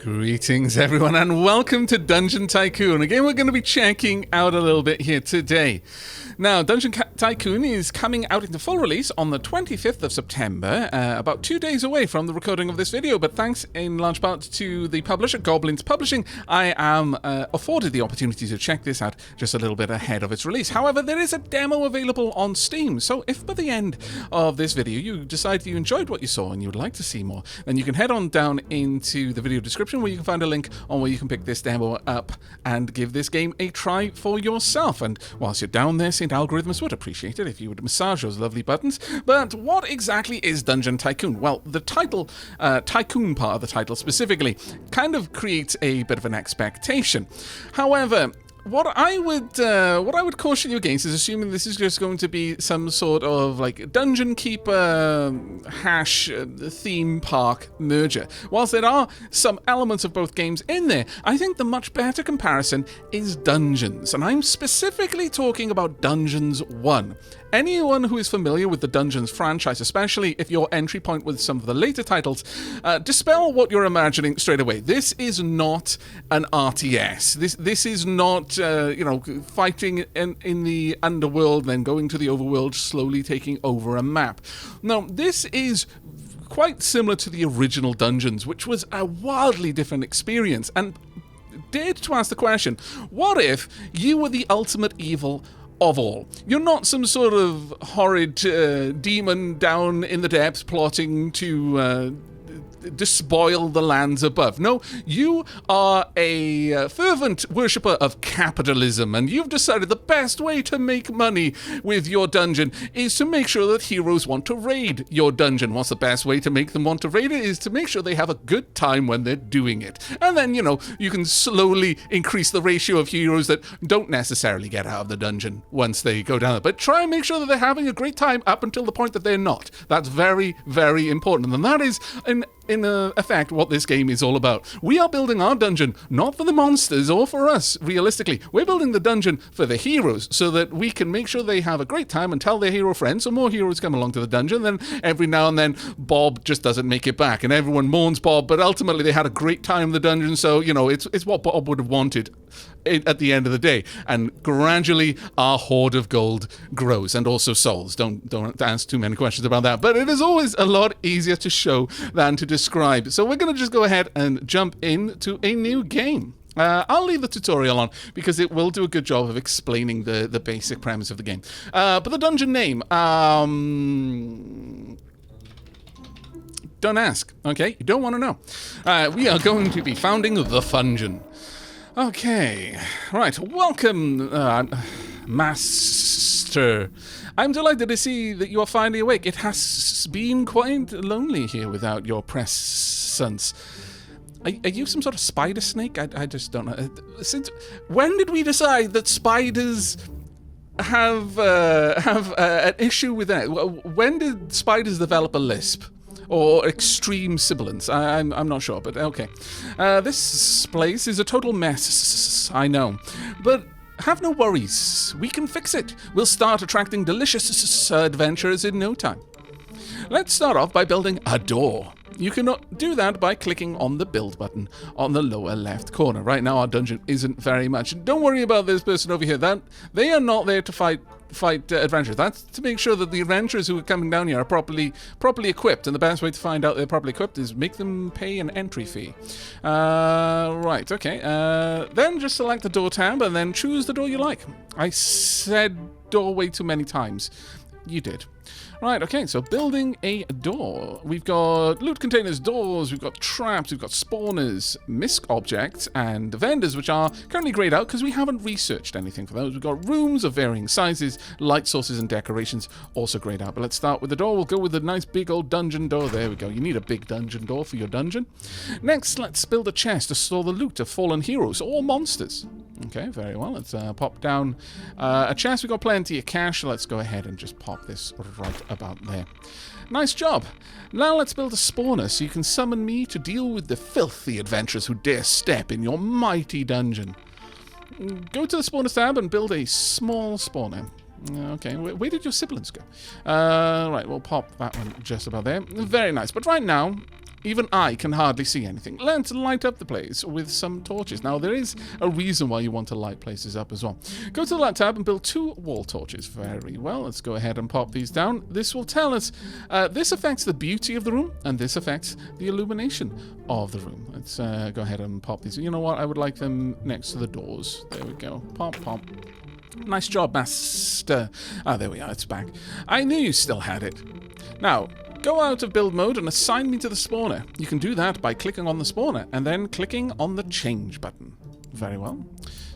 Greetings everyone and welcome to Dungeon Tycoon. Again, we're going to be checking out a little bit here today. Now, Dungeon Tycoon is coming out into full release on the 25th of September, about 2 days away from the recording of this video, but thanks in large part to the publisher, Goblins Publishing, I am afforded the opportunity to check this out just a little bit ahead of its release. However, there is a demo available on Steam, so if by the end of this video you decide you enjoyed what you saw and you would like to see more, then you can head on down into the video description where you can find a link on where you can pick this demo up and give this game a try for yourself. And whilst you're down there, St. Algorithmus would appreciate it if you would massage those lovely buttons. But what exactly is Dungeon Tycoon? Well, the title, Tycoon part of the title specifically, kind of creates a bit of an expectation. However, what I would caution you against is assuming this is just going to be some sort of like Dungeon Keeper hash theme park merger. Whilst there are some elements of both games in there, I think the much better comparison is Dungeons, and I'm specifically talking about Dungeons 1. Anyone who is familiar with the Dungeons franchise, especially if your entry point with some of the later titles, dispel what you're imagining straight away. This is not an RTS. This is not, fighting in the underworld, then going to the overworld, slowly taking over a map. No, this is quite similar to the original Dungeons, which was a wildly different experience, and dared to ask the question, what if you were the ultimate evil of all? You're not some sort of horrid demon down in the depths plotting to despoil the lands above. No, you are a fervent worshipper of capitalism, and you've decided the best way to make money with your dungeon is to make sure that heroes want to raid your dungeon. What's the best way to make them want to raid it is to make sure they have a good time when they're doing it. And then, you can slowly increase the ratio of heroes that don't necessarily get out of the dungeon once they go down there. But try and make sure that they're having a great time up until the point that they're not. That's very, very important. And that is in effect what this game is all about. We are building our dungeon not for the monsters or for us, realistically. We're building the dungeon for the heroes so that we can make sure they have a great time and tell their hero friends, so more heroes come along to the dungeon. Then every now and then Bob just doesn't make it back and everyone mourns Bob, but ultimately they had a great time in the dungeon, so it's what Bob would have wanted at the end of the day. And gradually our hoard of gold grows, and also souls. Don't ask too many questions about that, but it is always a lot easier to show than to describe. So we're going to just go ahead and jump into a new game. I'll leave the tutorial on because it will do a good job of explaining the basic premise of the game. But the dungeon name, don't ask, okay? You don't want to know. We are going to be founding the Fungeon. Okay, right, welcome, Master. I'm delighted to see that you are finally awake. It has been quite lonely here without your presence. Are you some sort of spider snake? I just don't know. Since when did we decide that spiders have an issue with that? When did spiders develop a lisp? Or extreme sibilance. I'm not sure, but okay. This place is a total mess, I know. But have no worries. We can fix it. We'll start attracting delicious adventurers in no time. Let's start off by building a door. You can do that by clicking on the build button on the lower left corner. Right now our dungeon isn't very much. Don't worry about this person over here. They are not there to fight adventurers. That's to make sure that the adventurers who are coming down here are properly equipped, and the best way to find out they're properly equipped is make them pay an entry fee. Right, okay. Then just select the door tab and then choose the door you like. I said door way too many times. You did. Right, okay, so building a door. We've got loot containers, doors, we've got traps, we've got spawners, misc objects, and vendors, which are currently grayed out because we haven't researched anything for those. We've got rooms of varying sizes, light sources, and decorations, also grayed out. But let's start with the door. We'll go with a nice big old dungeon door. There we go. You need a big dungeon door for your dungeon. Next, let's build a chest to store the loot of fallen heroes or monsters. Okay, very well. Let's pop down a chest. We've got plenty of cash. Let's go ahead and just pop this right about there. Nice job. Now let's build a spawner so you can summon me to deal with the filthy adventurers who dare step in your mighty dungeon. Go to the spawner tab and build a small spawner. Okay, where did your siblings go? Right, we'll pop that one just about there. Very nice. But right now, Even I can hardly see anything. Let's light up the place with some torches. Now, there is a reason why you want to light places up as well. Go to the light tab and build 2 wall torches. Very well. Let's go ahead and pop these down. This will tell us this affects the beauty of the room, and this affects the illumination of the room. Let's go ahead and pop these. You know what? I would like them next to the doors. There we go. Pop, pop. Nice job, master. Ah, there we are. It's back. I knew you still had it. Now, go out of build mode and assign me to the spawner. You can do that by clicking on the spawner and then clicking on the change button. Very well.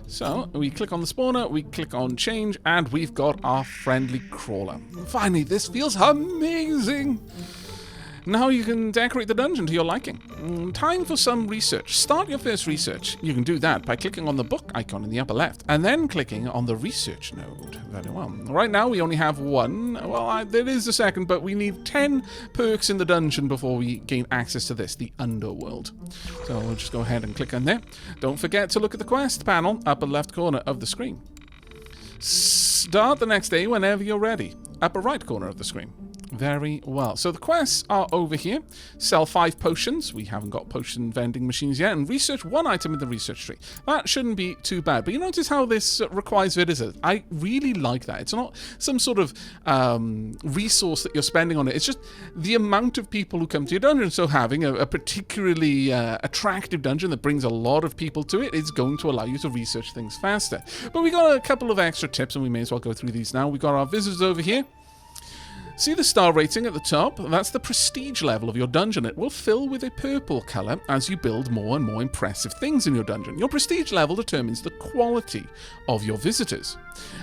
So, we click on the spawner, we click on change, and we've got our friendly crawler. Finally, this feels amazing! Now you can decorate the dungeon to your liking. Time for some research. Start your first research. You can do that by clicking on the book icon in the upper left, and then clicking on the research node. Very well. Right now we only have 1. Well, there is a second, but we need 10 perks in the dungeon before we gain access to this, the underworld. So we'll just go ahead and click on there. Don't forget to look at the quest panel, upper left corner of the screen. Start the next day whenever you're ready, upper right corner of the screen. Very well. So the quests are over here. Sell 5 potions. We haven't got potion vending machines yet. And research 1 item in the research tree. That shouldn't be too bad. But you notice how this requires visitors. I really like that. It's not some sort of resource that you're spending on it. It's just the amount of people who come to your dungeon. So having a particularly attractive dungeon that brings a lot of people to it is going to allow you to research things faster. But we got a couple of extra tips, and we may as well go through these now. We've got our visitors over here. See the star rating at the top? That's the prestige level of your dungeon. It will fill with a purple colour as you build more and more impressive things in your dungeon. Your prestige level determines the quality of your visitors.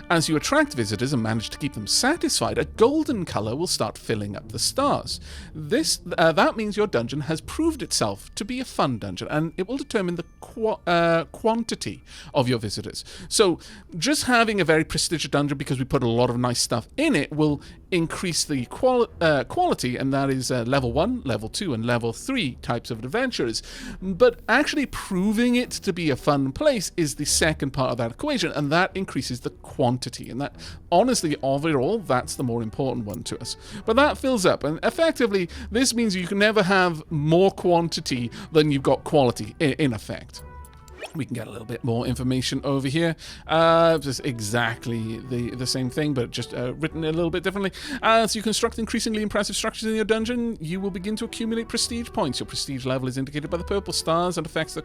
As you attract visitors and manage to keep them satisfied, a golden colour will start filling up the stars. That means your dungeon has proved itself to be a fun dungeon, and it will determine the quantity of your visitors. So just having a very prestigious dungeon because we put a lot of nice stuff in it will increase the quality, and that is level 1, level 2, and level 3 types of adventurers. But actually proving it to be a fun place is the second part of that equation, and that increases the quantity. And that, honestly, overall, that's the more important one to us. But that fills up, and effectively, this means you can never have more quantity than you've got quality, in effect. We can get a little bit more information over here. Just exactly the same thing, but just written a little bit differently. As you construct increasingly impressive structures in your dungeon, you will begin to accumulate prestige points. Your prestige level is indicated by the purple stars and affects the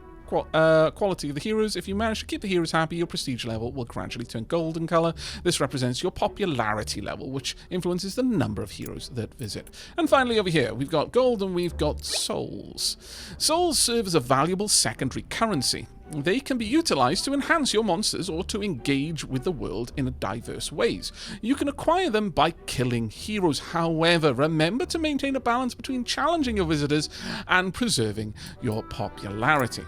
quality of the heroes. If you manage to keep the heroes happy, your prestige level will gradually turn golden color. This represents your popularity level, which influences the number of heroes that visit. And finally, over here, we've got gold and we've got souls. Souls serve as a valuable secondary currency. They can be utilized to enhance your monsters or to engage with the world in diverse ways. You can acquire them by killing heroes. However, remember to maintain a balance between challenging your visitors and preserving your popularity.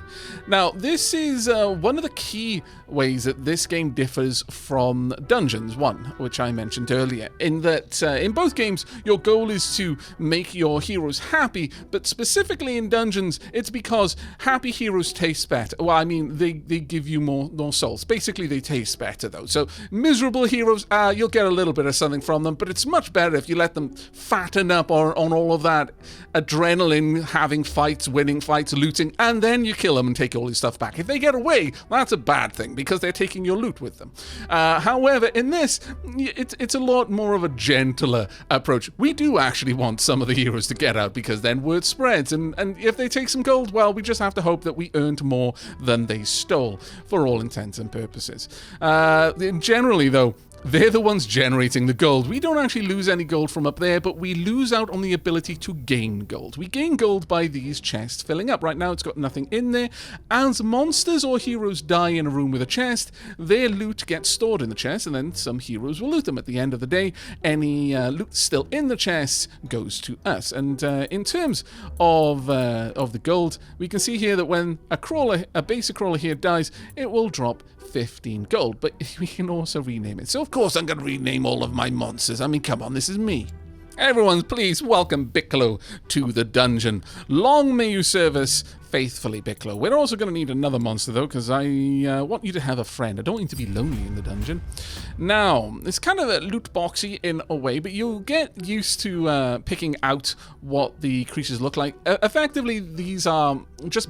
Now, this is one of the key ways that this game differs from Dungeons 1, which I mentioned earlier, in that in both games, your goal is to make your heroes happy, but specifically in Dungeons, it's because happy heroes taste better. Well, I mean, they give you more souls. Basically, they taste better, though. So, miserable heroes, you'll get a little bit of something from them, but it's much better if you let them fatten up on all of that adrenaline, having fights, winning fights, looting, and then you kill them and take all your stuff back. If they get away, that's a bad thing, because they're taking your loot with them. However, in this, it's a lot more of a gentler approach. We do actually want some of the heroes to get out, because then word spreads, and if they take some gold, well, we just have to hope that we earned more than they stole, for all intents and purposes. Generally, though, they're the ones generating the gold. We don't actually lose any gold from up there, but we lose out on the ability to gain gold. We gain gold by these chests filling up. Right now, it's got nothing in there. As monsters or heroes die in a room with a chest, their loot gets stored in the chest, and then some heroes will loot them. At the end of the day, any loot still in the chest goes to us. And in terms of the gold, we can see here that when a basic crawler here dies, it will drop 15 gold, but we can also rename it. So of course I'm going to rename all of my monsters. I mean, come on, this is me. Everyone, please welcome Bicklo to the dungeon. Long may you serve us faithfully, Bicklo. We're also going to need another monster, though, because I want you to have a friend. I don't want you to be lonely in the dungeon. Now, it's kind of a loot boxy in a way, but you'll get used to picking out what the creatures look like. Effectively, these are just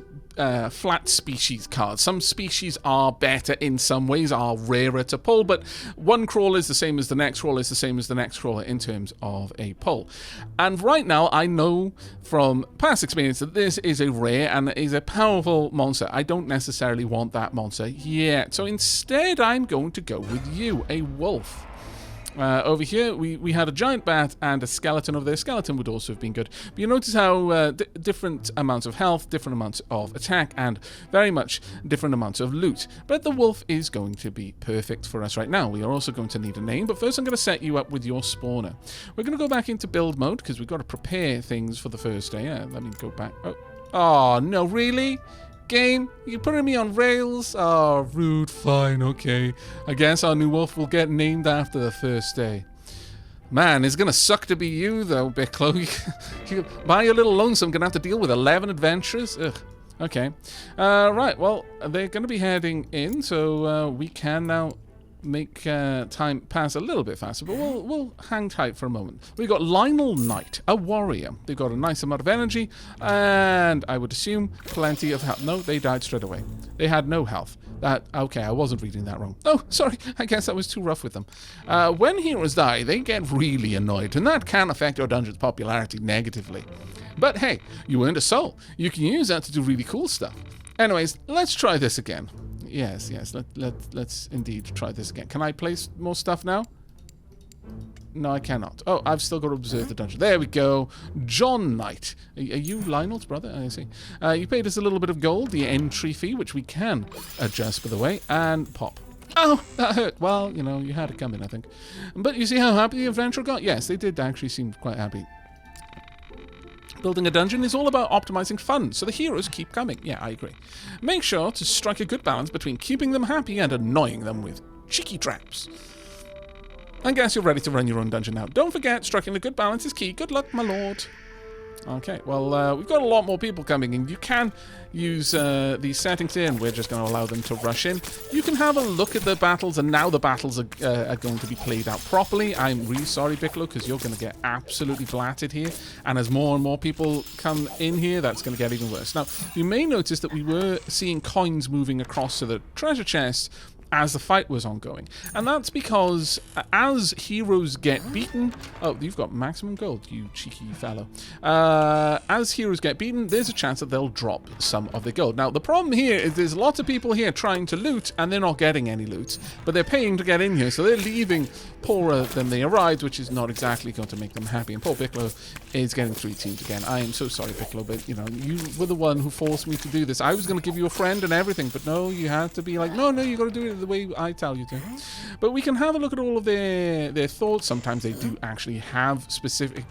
flat species cards. Some species are better in some ways, are rarer to pull, but one crawler is the same as the next crawler is the same as the next crawler in terms of a pull. And right now, I know from past experience that this is a rare and is a powerful monster. I don't necessarily want that monster yet, so instead I'm going to go with you, a wolf. Over here, we had a giant bat and a skeleton over there. Skeleton would also have been good. But you notice how different amounts of health, different amounts of attack, and very much different amounts of loot. But the wolf is going to be perfect for us right now. We are also going to need a name, but first I'm going to set you up with your spawner. We're going to go back into build mode, because we've got to prepare things for the first day. Let me go back. Oh, no, really? Game, you're putting me on rails? Oh, rude. Fine, okay. I guess our new wolf will get named after the first day. Man, it's gonna suck to be you, though, Bicklo. By your little lonesome, gonna have to deal with 11 adventurers? Ugh. Okay. Right, well, they're gonna be heading in, so we can now make time pass a little bit faster, but we'll hang tight for a moment. We've got Lionel Knight, a warrior. They've got a nice amount of energy, and I would assume plenty of health. No, they died straight away. They had no health. Okay, I wasn't reading that wrong. Oh, sorry, I guess that was too rough with them. When heroes die, they get really annoyed, and that can affect your dungeon's popularity negatively. But hey, you earned a soul. You can use that to do really cool stuff. Anyways, let's try this again. Yes, let's indeed try this again. Can I place more stuff now? No, I cannot. Oh, I've still got to observe the dungeon. There we go. John Knight. Are you Lionel's brother? I see. You paid us a little bit of gold, the entry fee, which we can adjust, by the way, and pop. Oh, that hurt. Well, you know, you had it coming, I think. But you see how happy the adventurer got? Yes, they did actually seem quite happy. Building a dungeon is all about optimizing fun, so the heroes keep coming. Yeah, I agree. Make sure to strike a good balance between keeping them happy and annoying them with cheeky traps. I guess you're ready to run your own dungeon now. Don't forget, striking a good balance is key. Good luck, my lord. Okay, well, we've got a lot more people coming in. You can use these settings here, and we're just going to allow them to rush in. You can have a look at the battles, and now the battles are going to be played out properly. I'm really sorry, Bicklo, because you're going to get absolutely blatted here. And as more and more people come in here, that's going to get even worse. Now, you may notice that we were seeing coins moving across to the treasure chest as the fight was ongoing. And that's because as heroes get beaten... Oh, you've got maximum gold, you cheeky fellow. As heroes get beaten, there's a chance that they'll drop some of the gold. Now, the problem here is there's lots of people here trying to loot, and they're not getting any loot. But they're paying to get in here, so they're leaving poorer than they arrived, which is not exactly going to make them happy. And poor Bicklo is getting 3 teams again. I am so sorry, Bicklo, but, you know, you were the one who forced me to do this. I was going to give you a friend and everything, but no, you had to be like, no, you got to do it the way I tell you to. But we can have a look at all of their thoughts. Sometimes they do actually have specific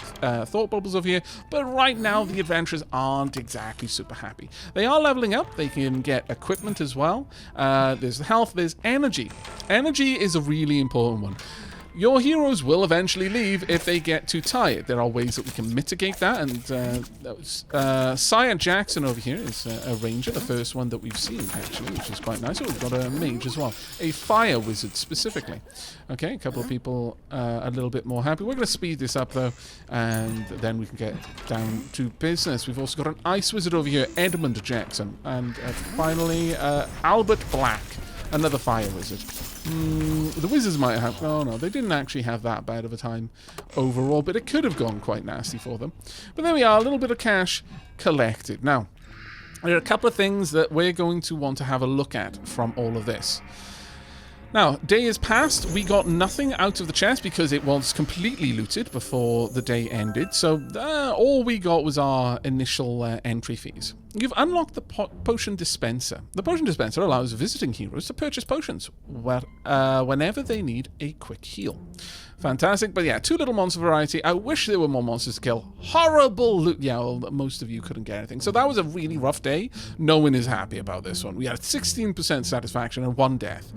thought bubbles over here, but right now the adventurers aren't exactly super happy. They are leveling up. They can get equipment as well. There's health, there's energy. Energy is a really important one. Your heroes will eventually leave if they get too tired. There are ways that we can mitigate that, and Sire Jackson over here is a ranger, the first one that we've seen, actually, which is quite nice. Oh, we've got a mage as well. A fire wizard, specifically. Okay, a couple of people a little bit more happy. We're going to speed this up, though, and then we can get down to business. We've also got an ice wizard over here, Edmund Jackson, and finally, Albert Black, another fire wizard. The wizards might have... Oh, no, they didn't actually have that bad of a time overall, but it could have gone quite nasty for them. But there we are, a little bit of cash collected. Now, there are a couple of things that we're going to want to have a look at from all of this. Now, day is passed. We got nothing out of the chest because it was completely looted before the day ended. So all we got was our initial entry fees. You've unlocked the potion dispenser. The potion dispenser allows visiting heroes to purchase potions whenever they need a quick heal. Fantastic, but yeah, 2 little monster variety. I wish there were more monsters to kill. Horrible loot. Yeah, well, most of you couldn't get anything. So that was a really rough day. No one is happy about this one. We had 16% satisfaction and 1 death.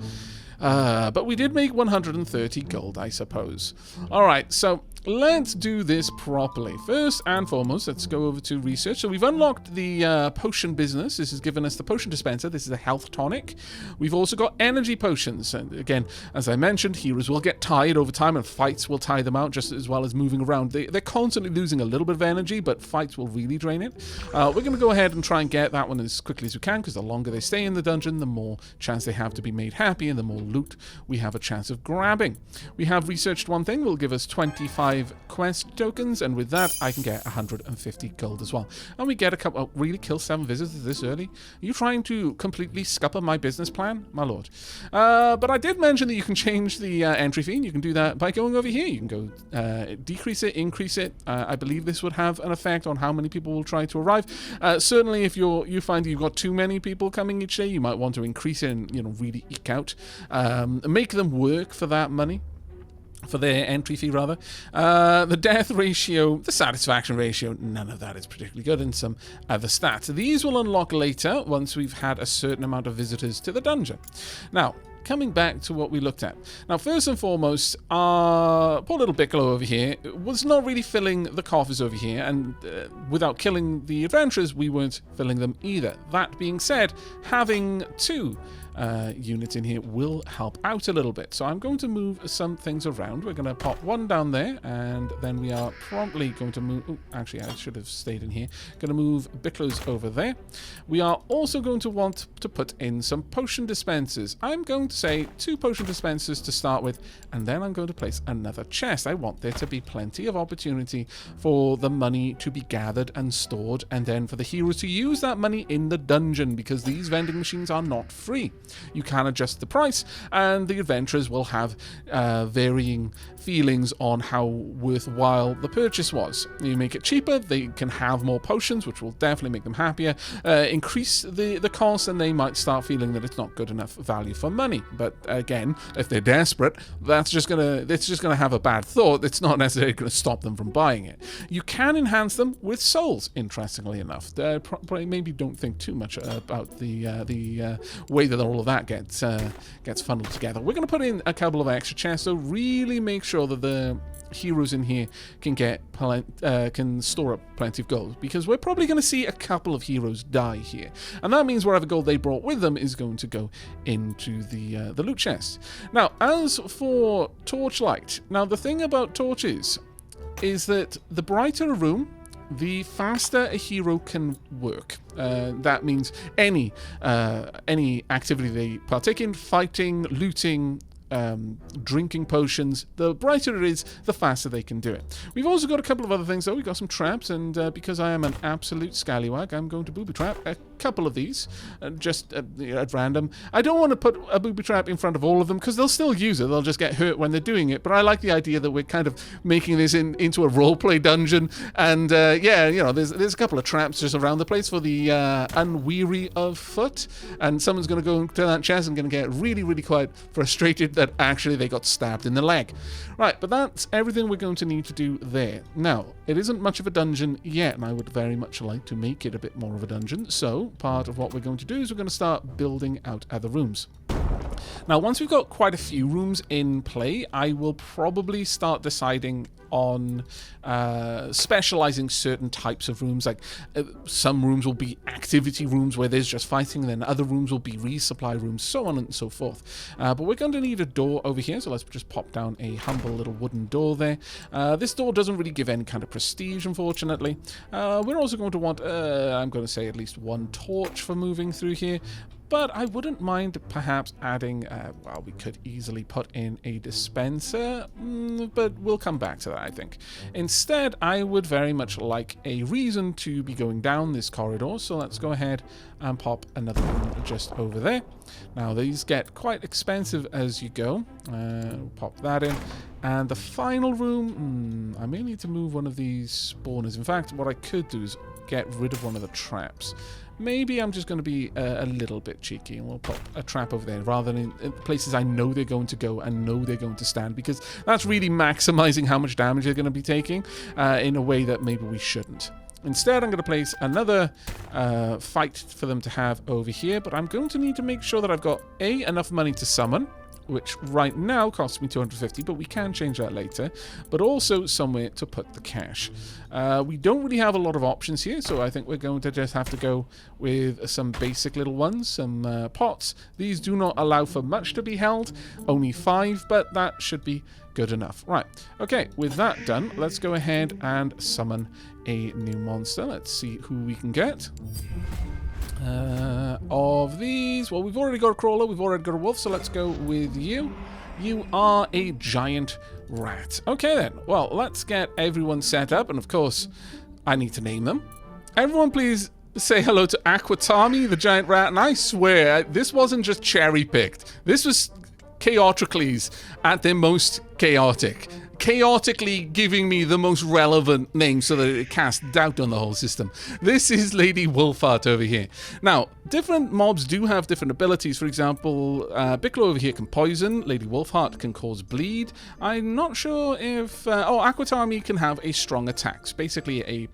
But we did make 130 gold, I suppose. Alright, so let's do this properly. First and foremost, let's go over to research. So we've unlocked the potion business. This has given us the potion dispenser. This is a health tonic. We've also got energy potions. And again, as I mentioned, heroes will get tired over time and fights will tire them out just as well as moving around. They're constantly losing a little bit of energy, but fights will really drain it. We're going to go ahead and try and get that one as quickly as we can, because the longer they stay in the dungeon, the more chance they have to be made happy and the more loot we have a chance of grabbing. We have researched one thing. Will give us 25 quest tokens, and with that I can get 150 gold as well. And we get a couple. Oh, really? Kill 7 visitors this early? Are you trying to completely scupper my business plan, my lord? But I did mention that you can change the entry fee, and you can do that by going over here. You can go decrease it, increase it. I believe this would have an effect on how many people will try to arrive. Certainly, if you find that you've got too many people coming each day, you might want to increase it and really eke out, make them work for that money. For their entry fee, rather. The death ratio, the satisfaction ratio, none of that is particularly good, and some other stats. These will unlock later once we've had a certain amount of visitors to the dungeon. Now, coming back to what we looked at. Now, first and foremost, our poor little Bicklow over here was not really filling the coffers over here, and without killing the adventurers, we weren't filling them either. That being said, having 2 units in here will help out a little bit. So I'm going to move some things around. We're going to pop 1 down there, and then we are promptly going to move... Oh, actually, I should have stayed in here. Going to move Bicklows over there. We are also going to want to put in some potion dispensers. I'm going to say 2 potion dispensers to start with, and then I'm going to place another chest. I want there to be plenty of opportunity for the money to be gathered and stored, and then for the heroes to use that money in the dungeon, because these vending machines are not free. You can adjust the price, and the adventurers will have varying feelings on how worthwhile the purchase was. You make it cheaper, they can have more potions, which will definitely make them happier. Increase the cost, and they might start feeling that it's not good enough value for money. But again, if they're desperate, it's just gonna have a bad thought. It's not necessarily going to stop them from buying it. You can enhance them with souls, interestingly enough. Probably maybe don't think too much about the way that all of that gets funneled together. We're going to put in a couple of extra chests, so really make sure that the heroes in here can store up plenty of gold, because we're probably going to see a couple of heroes die here, and that means whatever gold they brought with them is going to go into the loot chest. Now, as for torchlight, now the thing about torches is that the brighter a room, the faster a hero can work. That means any activity they partake in, fighting, looting, drinking potions, the brighter it is, the faster they can do it. We've also got a couple of other things though. We've got some traps, and because I am an absolute scallywag, I'm going to booby trap a couple of these, just at random. I don't want to put a booby trap in front of all of them, because they'll still use it. They'll just get hurt when they're doing it. But I like the idea that we're kind of making this into a roleplay dungeon, and yeah, there's a couple of traps just around the place for the unweary of foot, and someone's going to go to that chest and going to get really, really quite frustrated that actually they got stabbed in the leg. Right, but that's everything we're going to need to do there. Now, it isn't much of a dungeon yet, and I would very much like to make it a bit more of a dungeon, so part of what we're going to do is we're going to start building out other rooms. Now, once we've got quite a few rooms in play, I will probably start deciding on specializing certain types of rooms. Like some rooms will be activity rooms where there's just fighting, and then other rooms will be resupply rooms, so on and so forth. But we're going to need a door over here, so let's just pop down a humble little wooden door there. This door doesn't really give any kind of prestige, unfortunately. We're also going to want, I'm going to say, at least 1 torch for moving through here. But I wouldn't mind perhaps adding, well, we could easily put in a dispenser, but we'll come back to that, I think. Instead, I would very much like a reason to be going down this corridor, so let's go ahead and pop another one just over there. Now, these get quite expensive as you go. Pop that in. And the final room, I may need to move one of these spawners. In fact, what I could do is get rid of one of the traps. Maybe I'm just going to be a little bit cheeky, and we'll put a trap over there rather than in places I know they're going to go and know they're going to stand, because that's really maximizing how much damage they're going to be taking in a way that maybe we shouldn't. Instead, I'm going to place another fight for them to have over here, but I'm going to need to make sure that I've got enough money to summon, which right now costs me 250, but we can change that later. But also somewhere to put the cash. We don't really have a lot of options here, so I think we're going to just have to go with some basic little ones, some pots. These do not allow for much to be held, only 5, but that should be good enough. Right, okay, with that done, let's go ahead and summon a new monster. Let's see who we can get. Of these, well, we've already got a crawler, we've already got a wolf, so let's go with you. You are a giant rat. Okay then, well, let's get everyone set up, and of course, I need to name them. Everyone please say hello to Aquatami, the giant rat, and I swear, this wasn't just cherry-picked. This was Chaoticles at their most chaotic. Chaotically giving me the most relevant name so that it casts doubt on the whole system. This is Lady Wolfheart over here. Now, different mobs do have different abilities. For example, Bickler over here can poison. Lady Wolfheart can cause bleed. I'm not sure if... Aquatami can have a strong attacks. Basically, a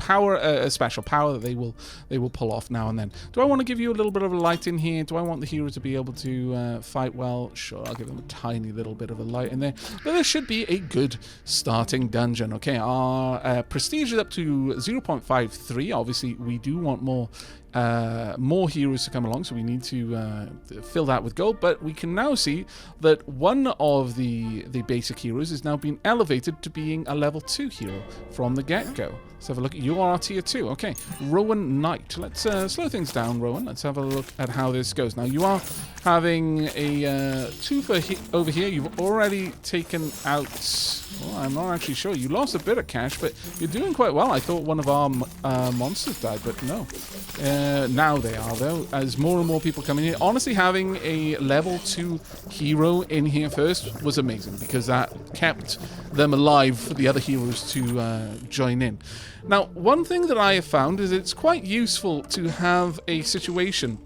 special power that they will pull off now and then. Do I want to give you a little bit of a light in here? Do I want the hero to be able to fight well? Sure, I'll give them a tiny little bit of a light in there. But there should be a good starting dungeon. Okay, our prestige is up to 0.53. Obviously, we do want more heroes to come along, so we need to fill that with gold. But we can now see that one of the basic heroes is now being elevated to being a level 2 hero from the get-go. Let's have a look. You are tier 2. Okay, Rowan Knight. Let's slow things down, Rowan. Let's have a look at how this goes. Now, you are having a 2 for over here. You've already taken out... Well, I'm not actually sure. You lost a bit of cash, but you're doing quite well. I thought one of our monsters died, but no. Now they are, though, as more and more people come in here. Honestly, having a level 2 hero in here first was amazing, because that kept them alive for the other heroes to join in. Now, one thing that I have found is it's quite useful to have a situation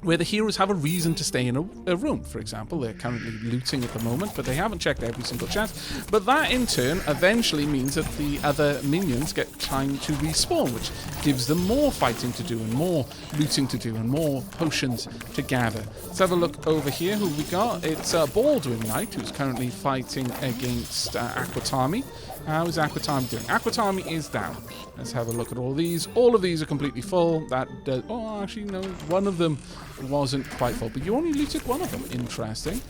where the heroes have a reason to stay in a room. For example, they're currently looting at the moment, but they haven't checked every single chest. But that, in turn, eventually means that the other minions get time to respawn, which gives them more fighting to do and more looting to do and more potions to gather. Let's have a look over here. Who we got? It's Baldwin Knight, who's currently fighting against Aquatami. How is Aquatami doing? Aquatami is down. Let's have a look at all these. All of these are completely full. That does... Oh, actually, no. One of them wasn't quite full, but you only looted one of them. Interesting.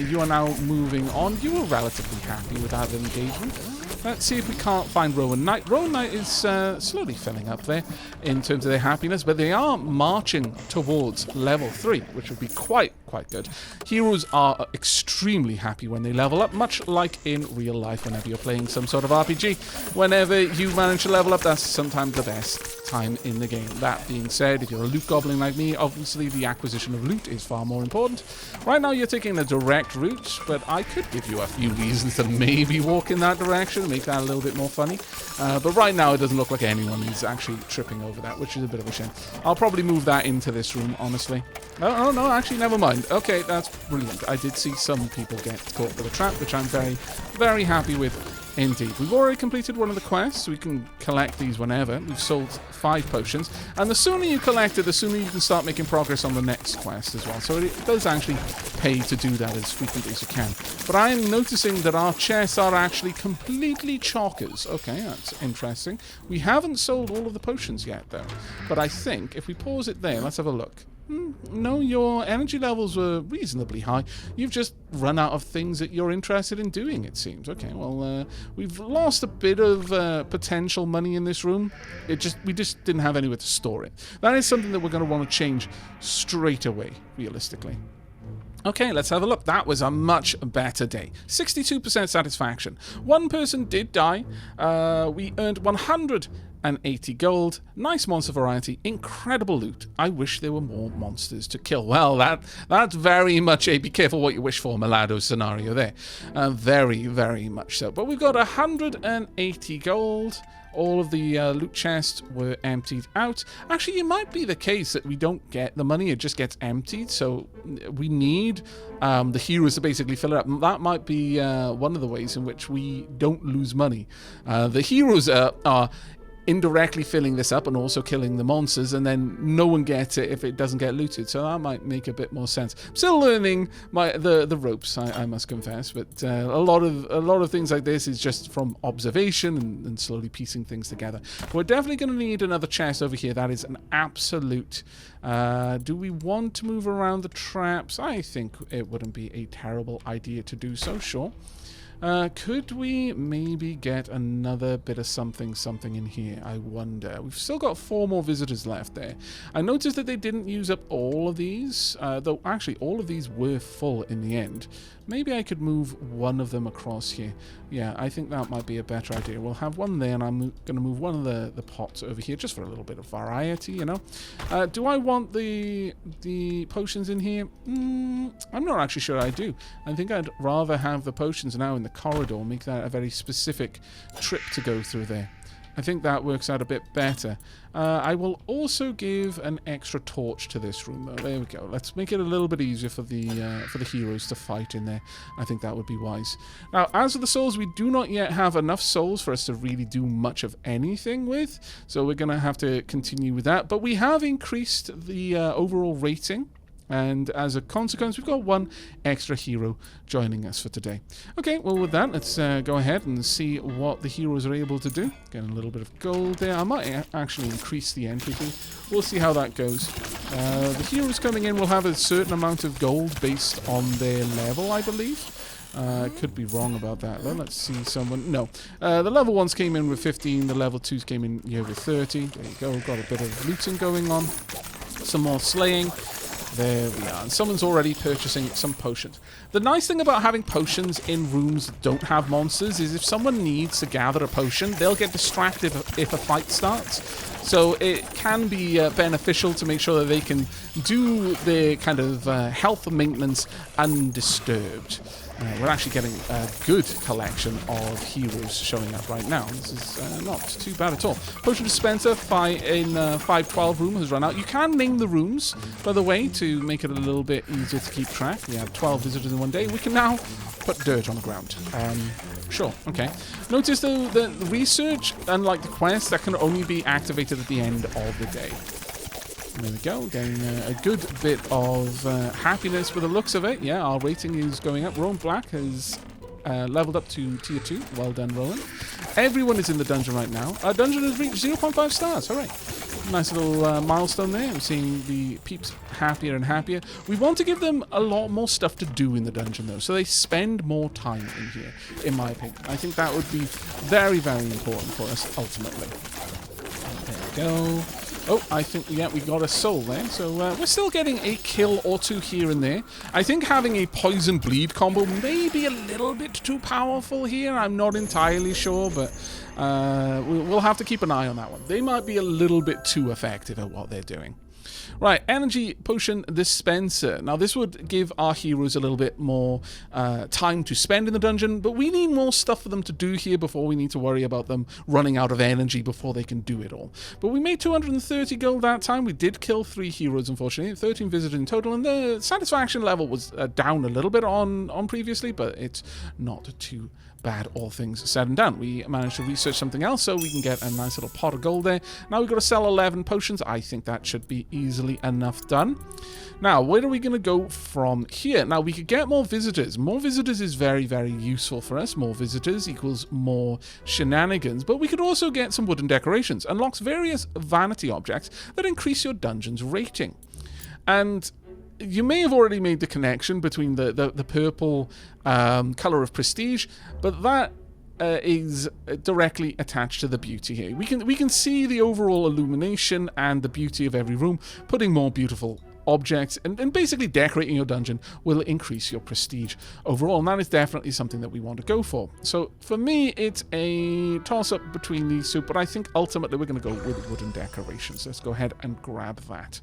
You are now moving on. You were relatively happy with that engagement. Let's see if we can't find Rowan Knight. Rowan Knight is slowly filling up there in terms of their happiness, but they are marching towards level 3, which would be quite good. Heroes are extremely happy when they level up, much like in real life whenever you're playing some sort of RPG. Whenever you manage to level up, that's sometimes the best time in the game. That being said, if you're a loot goblin like me, obviously the acquisition of loot is far more important. Right now you're taking a direct route, but I could give you a few reasons to maybe walk in that direction, make that a little bit more funny. But right now it doesn't look like anyone is actually tripping over that, which is a bit of a shame. I'll probably move that into this room, honestly. Oh, no, actually, never mind. Okay, that's brilliant. I did see some people get caught with a trap, which I'm very, very happy with indeed. We've already completed one of the quests. We can collect these whenever. We've sold 5 potions. And the sooner you collect it, the sooner you can start making progress on the next quest as well. So it does actually pay to do that as frequently as you can. But I am noticing that our chests are actually completely chockers. Okay, that's interesting. We haven't sold all of the potions yet, though. But I think if we pause it there, let's have a look. No, your energy levels were reasonably high. You've just run out of things that you're interested in doing, it seems. Okay, well, we've lost a bit of potential money in this room. We just didn't have anywhere to store it. That is something that we're going to want to change straight away, realistically. Okay, let's have a look. That was a much better day. 62% satisfaction. One person did die. We earned 180 gold. Nice monster variety. Incredible loot. I wish there were more monsters to kill. Well, that's very much a be careful what you wish for Milado scenario there. Very, very much so. But we've got 180 gold. All of the loot chests were emptied out. Actually, it might be the case that we don't get the money, it just gets emptied. So we need the heroes to basically fill it up. That might be one of the ways in which we don't lose money. The heroes are indirectly filling this up and also killing the monsters, and then no one gets it if it doesn't get looted. So that might make a bit more sense. I'm still learning the ropes, I must confess, but a lot of things like this is just from observation and slowly piecing things together. But we're definitely going to need another chest over here. That is an absolute... do we want to move around the traps? I think it wouldn't be a terrible idea to do so, sure. Could we maybe get another bit of something in here? I wonder. We've still got 4 more visitors left there. I noticed that they didn't use up all of these, though actually all of these were full in the end. Maybe I could move one of them across here. Yeah, I think that might be a better idea. We'll have one there, and I'm going to move one of the pots over here just for a little bit of variety, you know. Do I want the potions in here? I'm not actually sure I do. I think I'd rather have the potions now in the corridor, make that a very specific trip to go through there. I think that works out a bit better. I will also give an extra torch to this room, though. There we go. Let's make it a little bit easier for the heroes to fight in there. I think that would be wise. Now, as for the souls, we do not yet have enough souls for us to really do much of anything with, so we're going to have to continue with that. But we have increased the overall rating. And as a consequence, we've got 1 extra hero joining us for today. Okay, well with that, let's go ahead and see what the heroes are able to do. Get a little bit of gold there. I might actually increase the entry fee. We'll see how that goes. The heroes coming in will have a certain amount of gold based on their level, I believe. Could be wrong about that though. Let's see someone. No. The level 1s came in with 15. The level 2s came in with 30. There you go. Got a bit of looting going on. Some more slaying. There we are. And someone's already purchasing some potions. The nice thing about having potions in rooms that don't have monsters is if someone needs to gather a potion, they'll get distracted if a fight starts. So it can be beneficial to make sure that they can do their kind of health maintenance undisturbed. We're actually getting a good collection of heroes showing up right now. This is not too bad at all. Potion dispenser in 512 room has run out. You can name the rooms, by the way, to make it a little bit easier to keep track. We had 12 visitors in one day. We can now put dirt on the ground. Sure, okay. Notice though the research, unlike the quest, that can only be activated at the end of the day. There we go, getting a good bit of happiness with the looks of it. Yeah, our rating is going up. Rowan Black has leveled up to tier 2. Well done, Rowan. Everyone is in the dungeon right now. Our dungeon has reached 0.5 stars. All right. Nice little milestone there. I'm seeing the peeps happier and happier. We want to give them a lot more stuff to do in the dungeon, though, so they spend more time in here, in my opinion. I think that would be very, very important for us, ultimately. There we go. Oh, I think, yeah, we got a soul there. So we're still getting a kill or 2 here and there. I think having a poison bleed combo may be a little bit too powerful here. I'm not entirely sure, but we'll have to keep an eye on that one. They might be a little bit too effective at what they're doing. Right, energy potion dispenser. Now this would give our heroes a little bit more time to spend in the dungeon, but we need more stuff for them to do here before we need to worry about them running out of energy before they can do it all. But we made 230 gold that time. We did kill 3 heroes, unfortunately. 13 visitors in total, and the satisfaction level was down a little bit on previously, but it's not too bad, all things said and done. We managed to research something else so we can get a nice little pot of gold there. Now we've got to sell 11 potions. I think that should be easily enough done. Now, where are we going to go from here? Now, we could get more visitors. More visitors is very, very useful for us. More visitors equals more shenanigans. But we could also get some wooden decorations. Unlocks various vanity objects that increase your dungeon's rating. And you may have already made the connection between the purple color of prestige, but that is directly attached to the beauty here. We can see the overall illumination and the beauty of every room. Putting more beautiful objects and basically decorating your dungeon will increase your prestige overall, and that is definitely something that we want to go for. So for me, it's a toss-up between these two, but I think ultimately we're going to go with wooden decorations. Let's go ahead and grab that.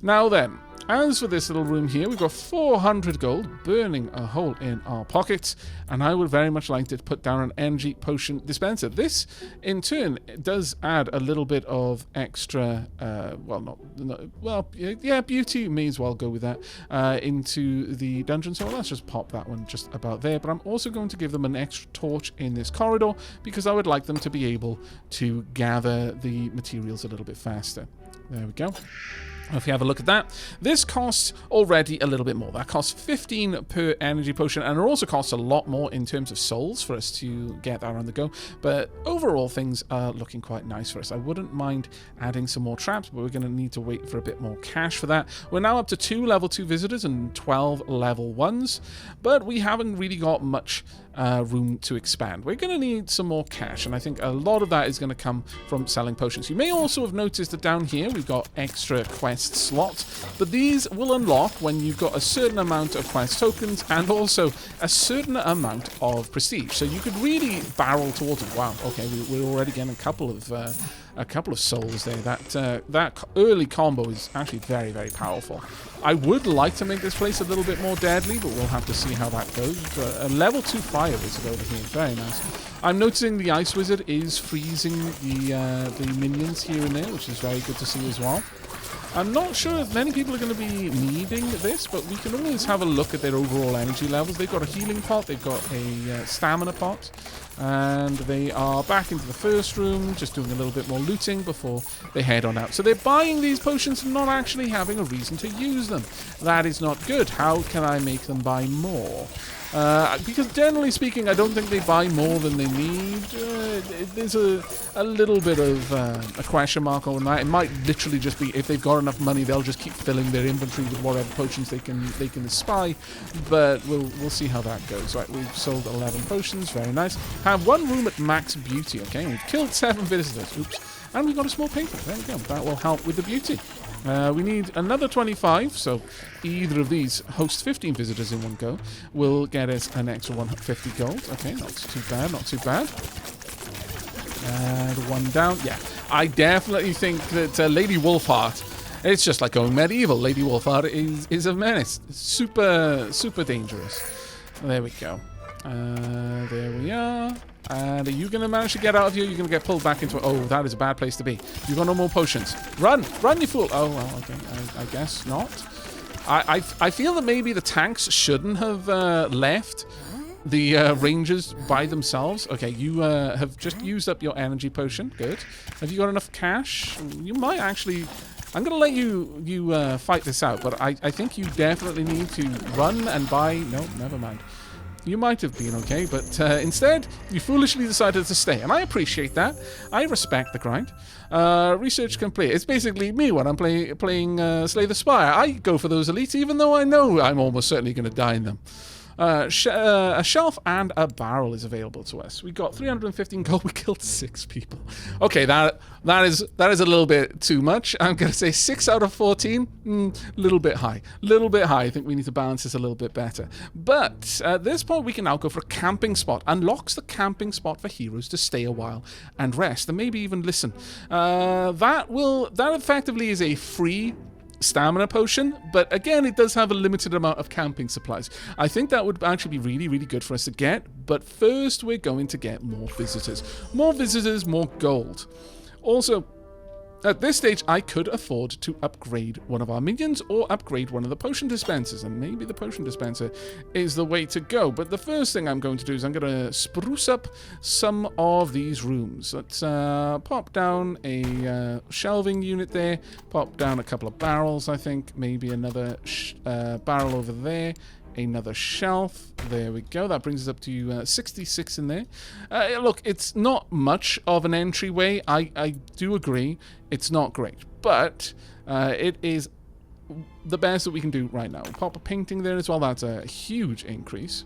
Now then, as for this little room here, we've got 400 gold burning a hole in our pockets, and I would very much like to put down an energy potion dispenser. This, in turn, does add a little bit of extra, beauty, may as well go with that, into the dungeon. So let's just pop that one just about there. But I'm also going to give them an extra torch in this corridor, because I would like them to be able to gather the materials a little bit faster. There we go. If you have a look at that, this costs already a little bit more. That costs 15 per energy potion, and it also costs a lot more in terms of souls for us to get that on the go. But overall, things are looking quite nice for us. I wouldn't mind adding some more traps, but we're going to need to wait for a bit more cash for that. We're now up to 2 level 2 visitors and 12 level 1s, but we haven't really got much room to expand. We're going to need some more cash, and I think a lot of that is going to come from selling potions. You may also have noticed that down here we've got extra quest slots, but these will unlock when you've got a certain amount of quest tokens and also a certain amount of prestige. So you could really barrel towards it. Wow, okay, we're already getting a couple of souls there. That early combo is actually very, very powerful. I would like to make this place a little bit more deadly, but we'll have to see how that goes. A level 2 fire wizard over here, very nice. I'm noticing the ice wizard is freezing the minions here and there, which is very good to see as well. I'm not sure if many people are going to be needing this, but we can always have a look at their overall energy levels. They've got a healing pot, they've got a stamina pot, and they are back into the first room, just doing a little bit more looting before they head on out. So they're buying these potions and not actually having a reason to use them. That is not good. How can I make them buy more? Because generally speaking, I don't think they buy more than they need. There's a little bit of a question mark on that. It might literally just be if they've got enough money, they'll just keep filling their inventory with whatever potions they can spy. But we'll see how that goes. Right, we've sold 11 potions, very nice. Have one room at max beauty. Okay, we've killed 7 visitors. Oops, and we've got a small painting. There we go. That will help with the beauty. We need another 25, so either of these host 15 visitors in one go will get us an extra 150 gold. Okay, not too bad, not too bad. And one down. Yeah, I definitely think that Lady Wolfheart, it's just like going medieval. Lady Wolfheart is a menace. Super, super dangerous. There we go. There we are. And are you going to manage to get out of here? You're going to get pulled back into it. Oh, that is a bad place to be. You've got no more potions. Run! Run, you fool! Oh, well, okay. I guess not. I feel that maybe the tanks shouldn't have left the rangers by themselves. Okay, you have just used up your energy potion. Good. Have you got enough cash? You might actually... I'm going to let you fight this out, but I think you definitely need to run and buy... No, never mind. You might have been okay, but instead, you foolishly decided to stay. And I appreciate that. I respect the grind. Research complete. It's basically me when I'm playing Slay the Spire. I go for those elites, even though I know I'm almost certainly going to die in them. A shelf and a barrel is available to us. We got 315 gold. We killed 6 people. Okay, that is a little bit too much. I'm gonna say 6 out of 14. Little bit high. Little bit high. I think we need to balance this a little bit better. But at this point, we can now go for a camping spot. Unlocks the camping spot for heroes to stay a while and rest, and maybe even listen. That effectively is a free stamina potion, but again, it does have a limited amount of camping supplies. I think that would actually be really, really good for us to get, but first we're going to get more visitors. More visitors, more gold. Also, at this stage, I could afford to upgrade one of our minions or upgrade one of the potion dispensers, and maybe the potion dispenser is the way to go. But the first thing I'm going to do is I'm going to spruce up some of these rooms. Let's pop down a shelving unit there, pop down a couple of barrels, I think, maybe another barrel over there. Another shelf. There we go. That brings us up to 66 in there. Look, it's not much of an entryway. I do agree. It's not great. But it is the best that we can do right now. We'll pop a painting there as well. That's a huge increase.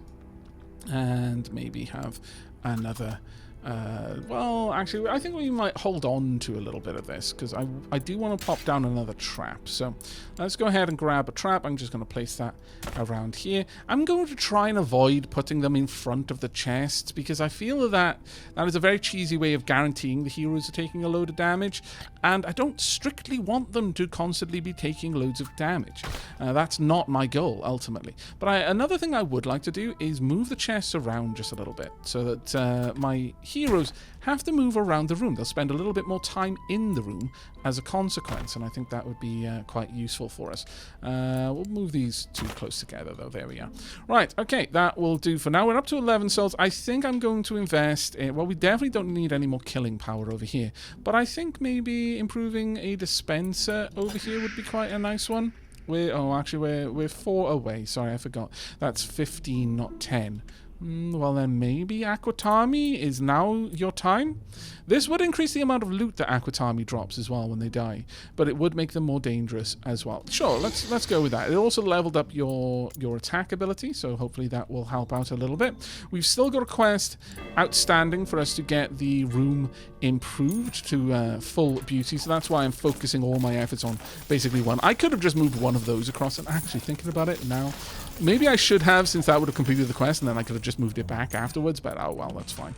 And maybe have another Well, actually, I think we might hold on to a little bit of this, because I do want to pop down another trap. So let's go ahead and grab a trap. I'm just going to place that around here. I'm going to try and avoid putting them in front of the chests, because I feel that that is a very cheesy way of guaranteeing the heroes are taking a load of damage, and I don't strictly want them to constantly be taking loads of damage. That's not my goal, ultimately. But another thing I would like to do is move the chests around just a little bit, so that my heroes have to move around the room. They'll spend a little bit more time in the room as a consequence, and I think that would be quite useful for us. We'll move these two close together, though. There we are. Right, okay, that will do for now. We're up to 11 souls. I think I'm going to invest in... Well, we definitely don't need any more killing power over here, but I think maybe improving a dispenser over here would be quite a nice one. We're 4 away. Sorry, I forgot. That's 15, not 10. Well, then maybe Aquatami is now your time? This would increase the amount of loot that Aquatami drops as well when they die, but it would make them more dangerous as well. Sure, let's go with that. It also leveled up your attack ability, so hopefully that will help out a little bit. We've still got a quest outstanding for us to get the room improved to full beauty, so that's why I'm focusing all my efforts on basically one. I could have just moved one of those across, and actually thinking about it now, maybe I should have, since that would have completed the quest, and then I could have just moved it back afterwards, but oh well, that's fine.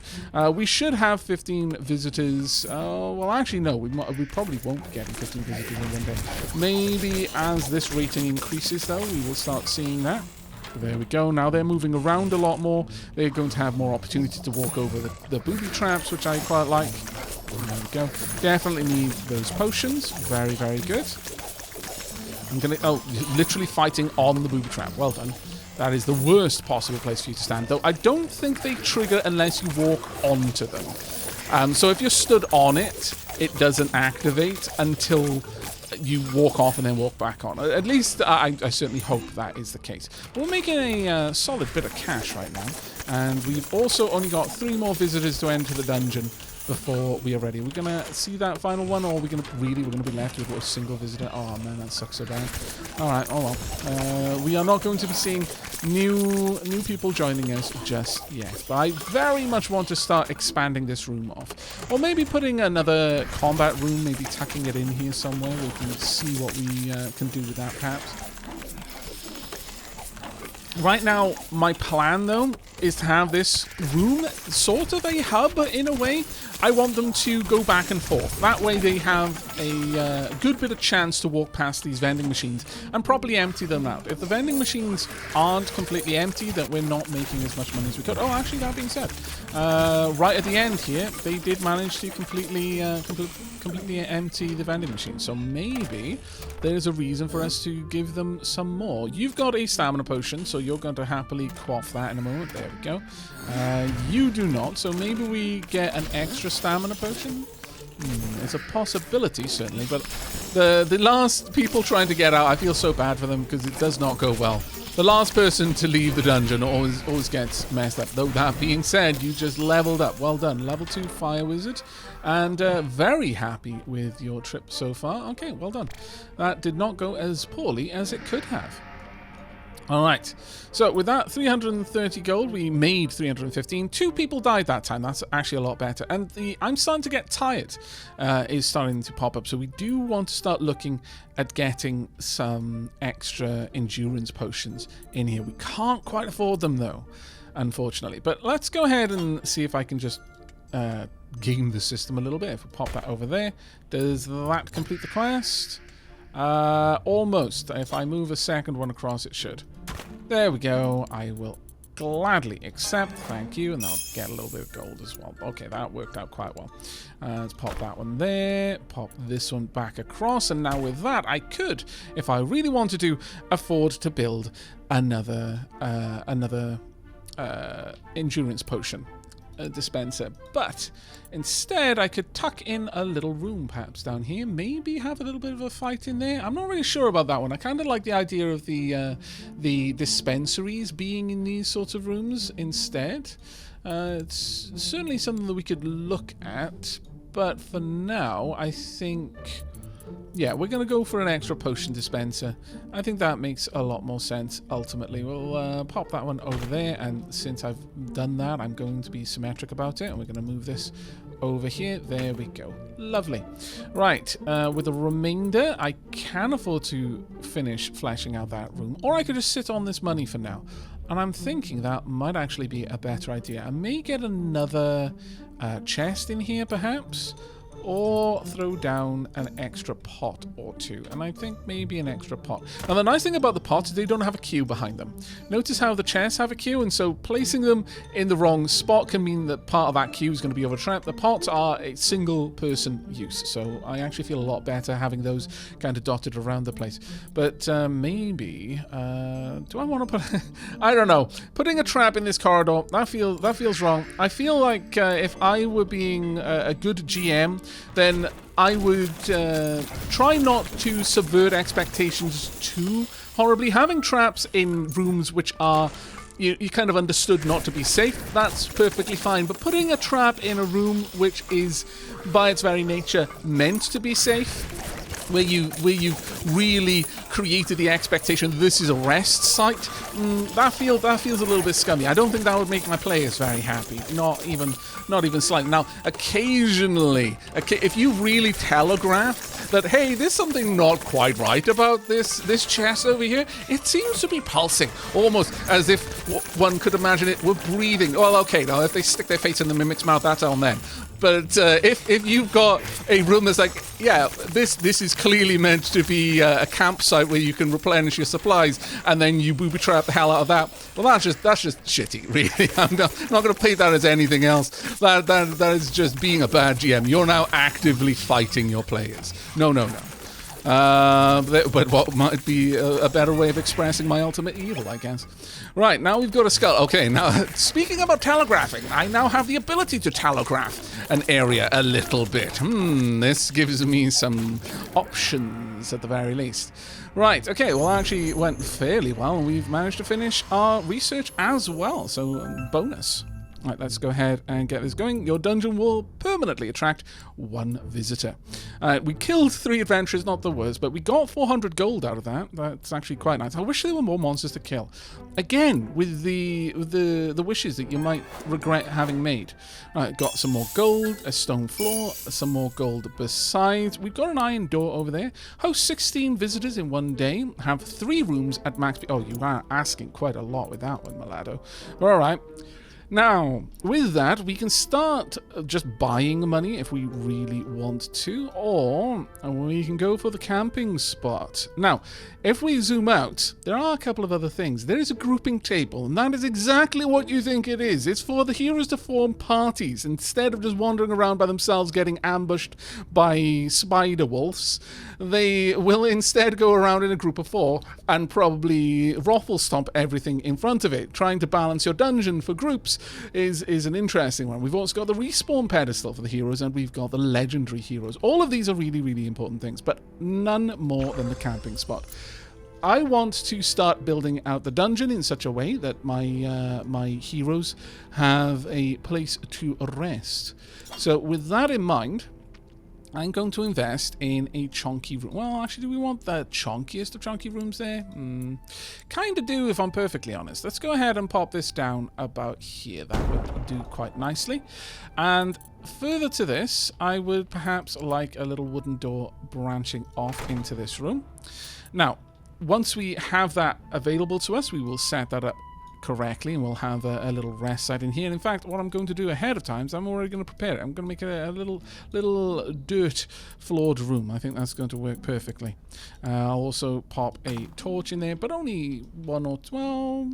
We should have 15 visitors. Well, actually, no, we probably won't get 15 visitors in one day. Maybe as this rating increases, though, we will start seeing that. There we go. Now they're moving around a lot more. They're going to have more opportunity to walk over the booby traps, which I quite like. There we go. Definitely need those potions. Very, very good. I'm going to... Oh, literally fighting on the booby trap. Well done. That is the worst possible place for you to stand, though I don't think they trigger unless you walk onto them. So if you're stood on it, it doesn't activate until you walk off and then walk back on. At least I certainly hope that is the case. We're making a solid bit of cash right now, and we've also only got 3 more visitors to enter the dungeon before we are ready. We're gonna see that final one, or we're gonna be left with a single visitor. Oh man, that sucks so bad. Alright, oh well. We are not going to be seeing new people joining us just yet. But I very much want to start expanding this room off. Or maybe putting another combat room, maybe tucking it in here somewhere. We can see what we can do with that perhaps. Right now, my plan, though, is to have this room sort of a hub in a way. I want them to go back and forth. That way they have a good bit of chance to walk past these vending machines and properly empty them out. If the vending machines aren't completely empty, that we're not making as much money as we could. Oh, actually, that being said, right at the end here, they did manage to completely empty the vending machine. So maybe there's a reason for us to give them some more. You've got a stamina potion, so you're going to happily quaff that in a moment. There we go. You do not, so maybe we get an extra stamina potion? It's a possibility, certainly, but the last people trying to get out, I feel so bad for them because it does not go well. The last person to leave the dungeon always gets messed up. Though that being said, you just leveled up. Well done. Level 2 Fire Wizard. And very happy with your trip so far. Okay, well done. That did not go as poorly as it could have. All right, so with that 330 gold, we made 315. 2 people died that time. That's actually a lot better. And I'm starting to get tired is starting to pop up. So we do want to start looking at getting some extra endurance potions in here. We can't quite afford them, though, unfortunately. But let's go ahead and see if I can just game the system a little bit. If we pop that over there, does that complete the quest? Almost. If I move a second one across, it should. There we go. I will gladly accept. Thank you. And I'll get a little bit of gold as well. Okay, that worked out quite well. Let's pop that one there. Pop this one back across. And now with that, I could, if I really wanted to, afford to build another endurance potion dispenser, but instead I could tuck in a little room perhaps down here, maybe have a little bit of a fight in there. I'm not really sure about that one. I kind of like the idea of the dispensaries being in these sorts of rooms instead. It's certainly something that we could look at, but for now I think Yeah, we're going to go for an extra potion dispenser. I think that makes a lot more sense, ultimately. We'll pop that one over there, and since I've done that, I'm going to be symmetric about it, and we're going to move this over here. There we go. Lovely. Right, with the remainder, I can afford to finish fleshing out that room, or I could just sit on this money for now. And I'm thinking that might actually be a better idea. I may get another chest in here, perhaps, or throw down an extra pot or two. And I think maybe an extra pot. Now, the nice thing about the pots is they don't have a queue behind them. Notice how the chests have a queue, and so placing them in the wrong spot can mean that part of that queue is going to be overtrapped. The pots are a single-person use, so I actually feel a lot better having those kind of dotted around the place. But maybe... do I want to put... I don't know. Putting a trap in this corridor, that feels wrong. I feel like if I were being a good GM, then I would try not to subvert expectations too horribly. Having traps in rooms which are you kind of understood not to be safe, that's perfectly fine. But putting a trap in a room which is, by its very nature, meant to be safe, where you really created the expectation this is a rest site, that feels a little bit scummy. I don't think that would make my players very happy, not even slightly. Now, occasionally, if you really telegraph that, hey, there's something not quite right about this chest over here, it seems to be pulsing, almost as if one could imagine it were breathing. Well, okay, now if they stick their face in the mimic's mouth, that's on them. But if you've got a room that's like, yeah, this is clearly meant to be a campsite where you can replenish your supplies, and then you booby trap the hell out of that, well, that's just shitty, really. I'm not going to paint that as anything else. That is just being a bad GM. You're now actively fighting your players. No. But what might be a better way of expressing my ultimate evil, I guess. Right, now we've got a skull. Okay, now, speaking about telegraphing, I now have the ability to telegraph an area a little bit. This gives me some options, at the very least. Right, okay, well, actually went fairly well, and we've managed to finish our research as well, so bonus. Right, let's go ahead and get this going. Your dungeon will permanently attract 1 visitor. We killed 3 adventurers, not the worst, but we got 400 gold out of that. That's actually quite nice. I wish there were more monsters to kill. Again, with the wishes that you might regret having made. Right, got some more gold, a stone floor, some more gold besides. We've got an iron door over there. Host 16 visitors in 1 day. Have 3 rooms at max... Oh, you are asking quite a lot with that one, Malado. All right. Now, with that, we can start just buying money if we really want to, or we can go for the camping spot. Now, if we zoom out, there are a couple of other things. There is a grouping table, and that is exactly what you think it is. It's for the heroes to form parties, instead of just wandering around by themselves getting ambushed by spider wolves. They will instead go around in a group of 4 and probably ruffle stomp everything in front of it. Trying to balance your dungeon for groups is an interesting one. We've also got the respawn pedestal for the heroes, and we've got the legendary heroes. All of these are really, really important things, but none more than the camping spot. I want to start building out the dungeon in such a way that my heroes have a place to rest. So with that in mind, I'm going to invest in a chunky room. Well, actually, do we want the chunkiest of chunky rooms there? Kind of do, if I'm perfectly honest. Let's go ahead and pop this down about here. That would do quite nicely. And further to this, I would perhaps like a little wooden door branching off into this room. Now, once we have that available to us, we will set that up correctly, and we'll have a little rest site in here. In fact, what I'm going to do ahead of time is I'm already going to prepare it. I'm going to make a little dirt floored room. I think that's going to work perfectly. I'll also pop a torch in there, but only 1 or 2. Well,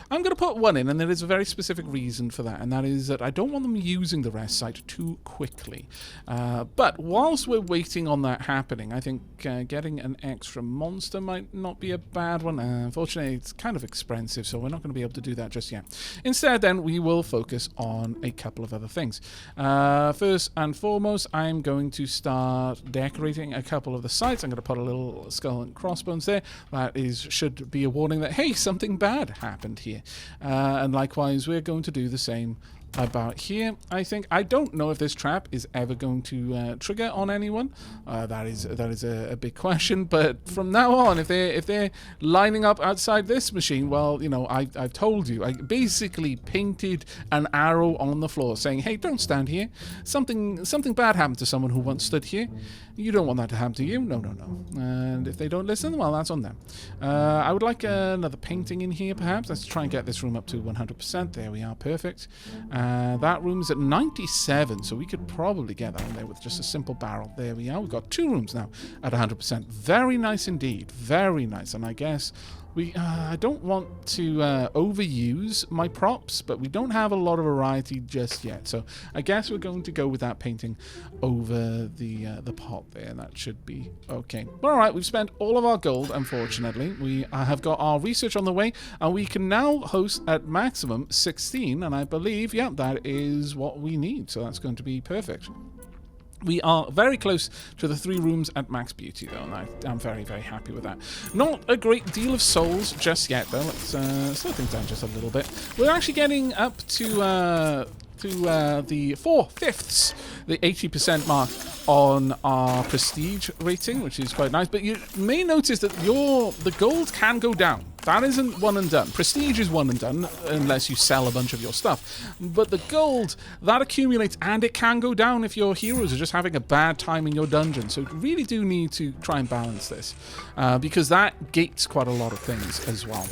I'm going to put 1 in, and there is a very specific reason for that, and that is that I don't want them using the rest site too quickly. But whilst we're waiting on that happening, I think getting an extra monster might not be a bad one. Unfortunately, it's kind of expensive, so we're not going to be able to do that just yet. Instead, then, we will focus on a couple of other things. First and foremost, I'm going to start decorating a couple of the sites. I'm going to put a little skull and crossbones there. That should be a warning that, hey, something bad happened here. And likewise, we're going to do the same about here. I think I don't know if this trap is ever going to trigger on anyone. That is a big question. But from now on, if they're lining up outside this machine, well, you know, I've told you. I basically painted an arrow on the floor saying, "Hey, don't stand here. Something bad happened to someone who once stood here. You don't want that to happen to you. No, no, no." And if they don't listen, well, that's on them. I would like another painting in here, perhaps. Let's try and get this room up to 100%. There we are, perfect. That room is at 97, so we could probably get that in there with just a simple barrel. There we are. We've got 2 rooms now at 100%. Very nice indeed. Very nice. And I guess I don't want to overuse my props, but we don't have a lot of variety just yet. So I guess we're going to go with that painting over the pot there. That should be okay. All right, we've spent all of our gold, unfortunately. We have got our research on the way, and we can now host at maximum 16, and I believe, yeah, that is what we need. So that's going to be perfect. We are very close to the 3 rooms at max beauty, though, and I'm very, very happy with that. Not a great deal of souls just yet, though. Let's slow things down just a little bit. We're actually getting up to the 4/5, the 80% mark on our prestige rating, which is quite nice. But you may notice that the gold can go down. That isn't one and done. Prestige is one and done unless you sell a bunch of your stuff. But the gold, that accumulates, and it can go down if your heroes are just having a bad time in your dungeon. So you really do need to try and balance this, because that gates quite a lot of things as well,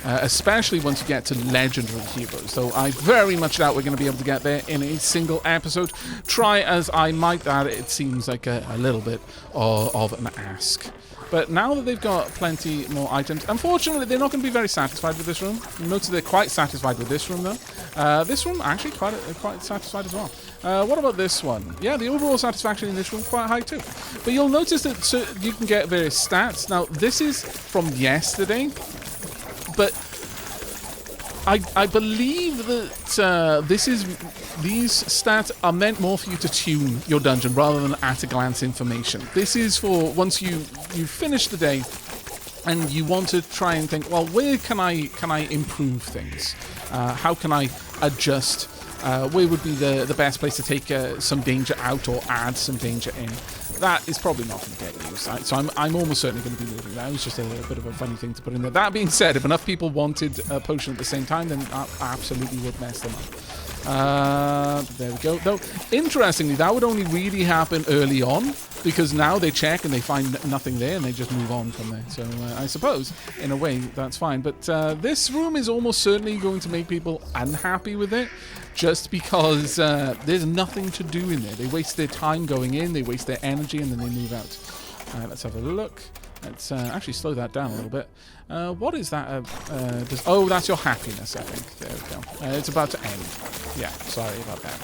especially once you get to legendary heroes. So I very much doubt we're going to be able to get there in a single episode. Try as I might, that it seems like a little bit of an ask. But now that they've got plenty more items, unfortunately, they're not going to be very satisfied with this room. Notice they're quite satisfied with this room, though. This room, actually, quite satisfied as well. What about this one? Yeah, the overall satisfaction in this room quite high, too. But you'll notice that you can get various stats. Now, this is from yesterday, but I believe that these stats are meant more for you to tune your dungeon rather than at-a-glance information. This is for once you finish the day and you want to try and think, well, where can I improve things? How can I adjust? Where would be the best place to take some danger out or add some danger in? That is probably not going to get used. Right? So I'm almost certainly going to be moving that. It was just a bit of a funny thing to put in there. That being said, if enough people wanted a potion at the same time, then that absolutely would mess them up. There we go. Though, interestingly, that would only really happen early on, because now they check and they find nothing there and they just move on from there. So I suppose, in a way, that's fine. But this room is almost certainly going to make people unhappy with it, just because there's nothing to do in there. They waste their time going in, they waste their energy, and then they move out. Let's have a look. Let's actually slow that down a little bit. What is that? Oh, that's your happiness, I think. There we go. It's about to end. Yeah, sorry about that.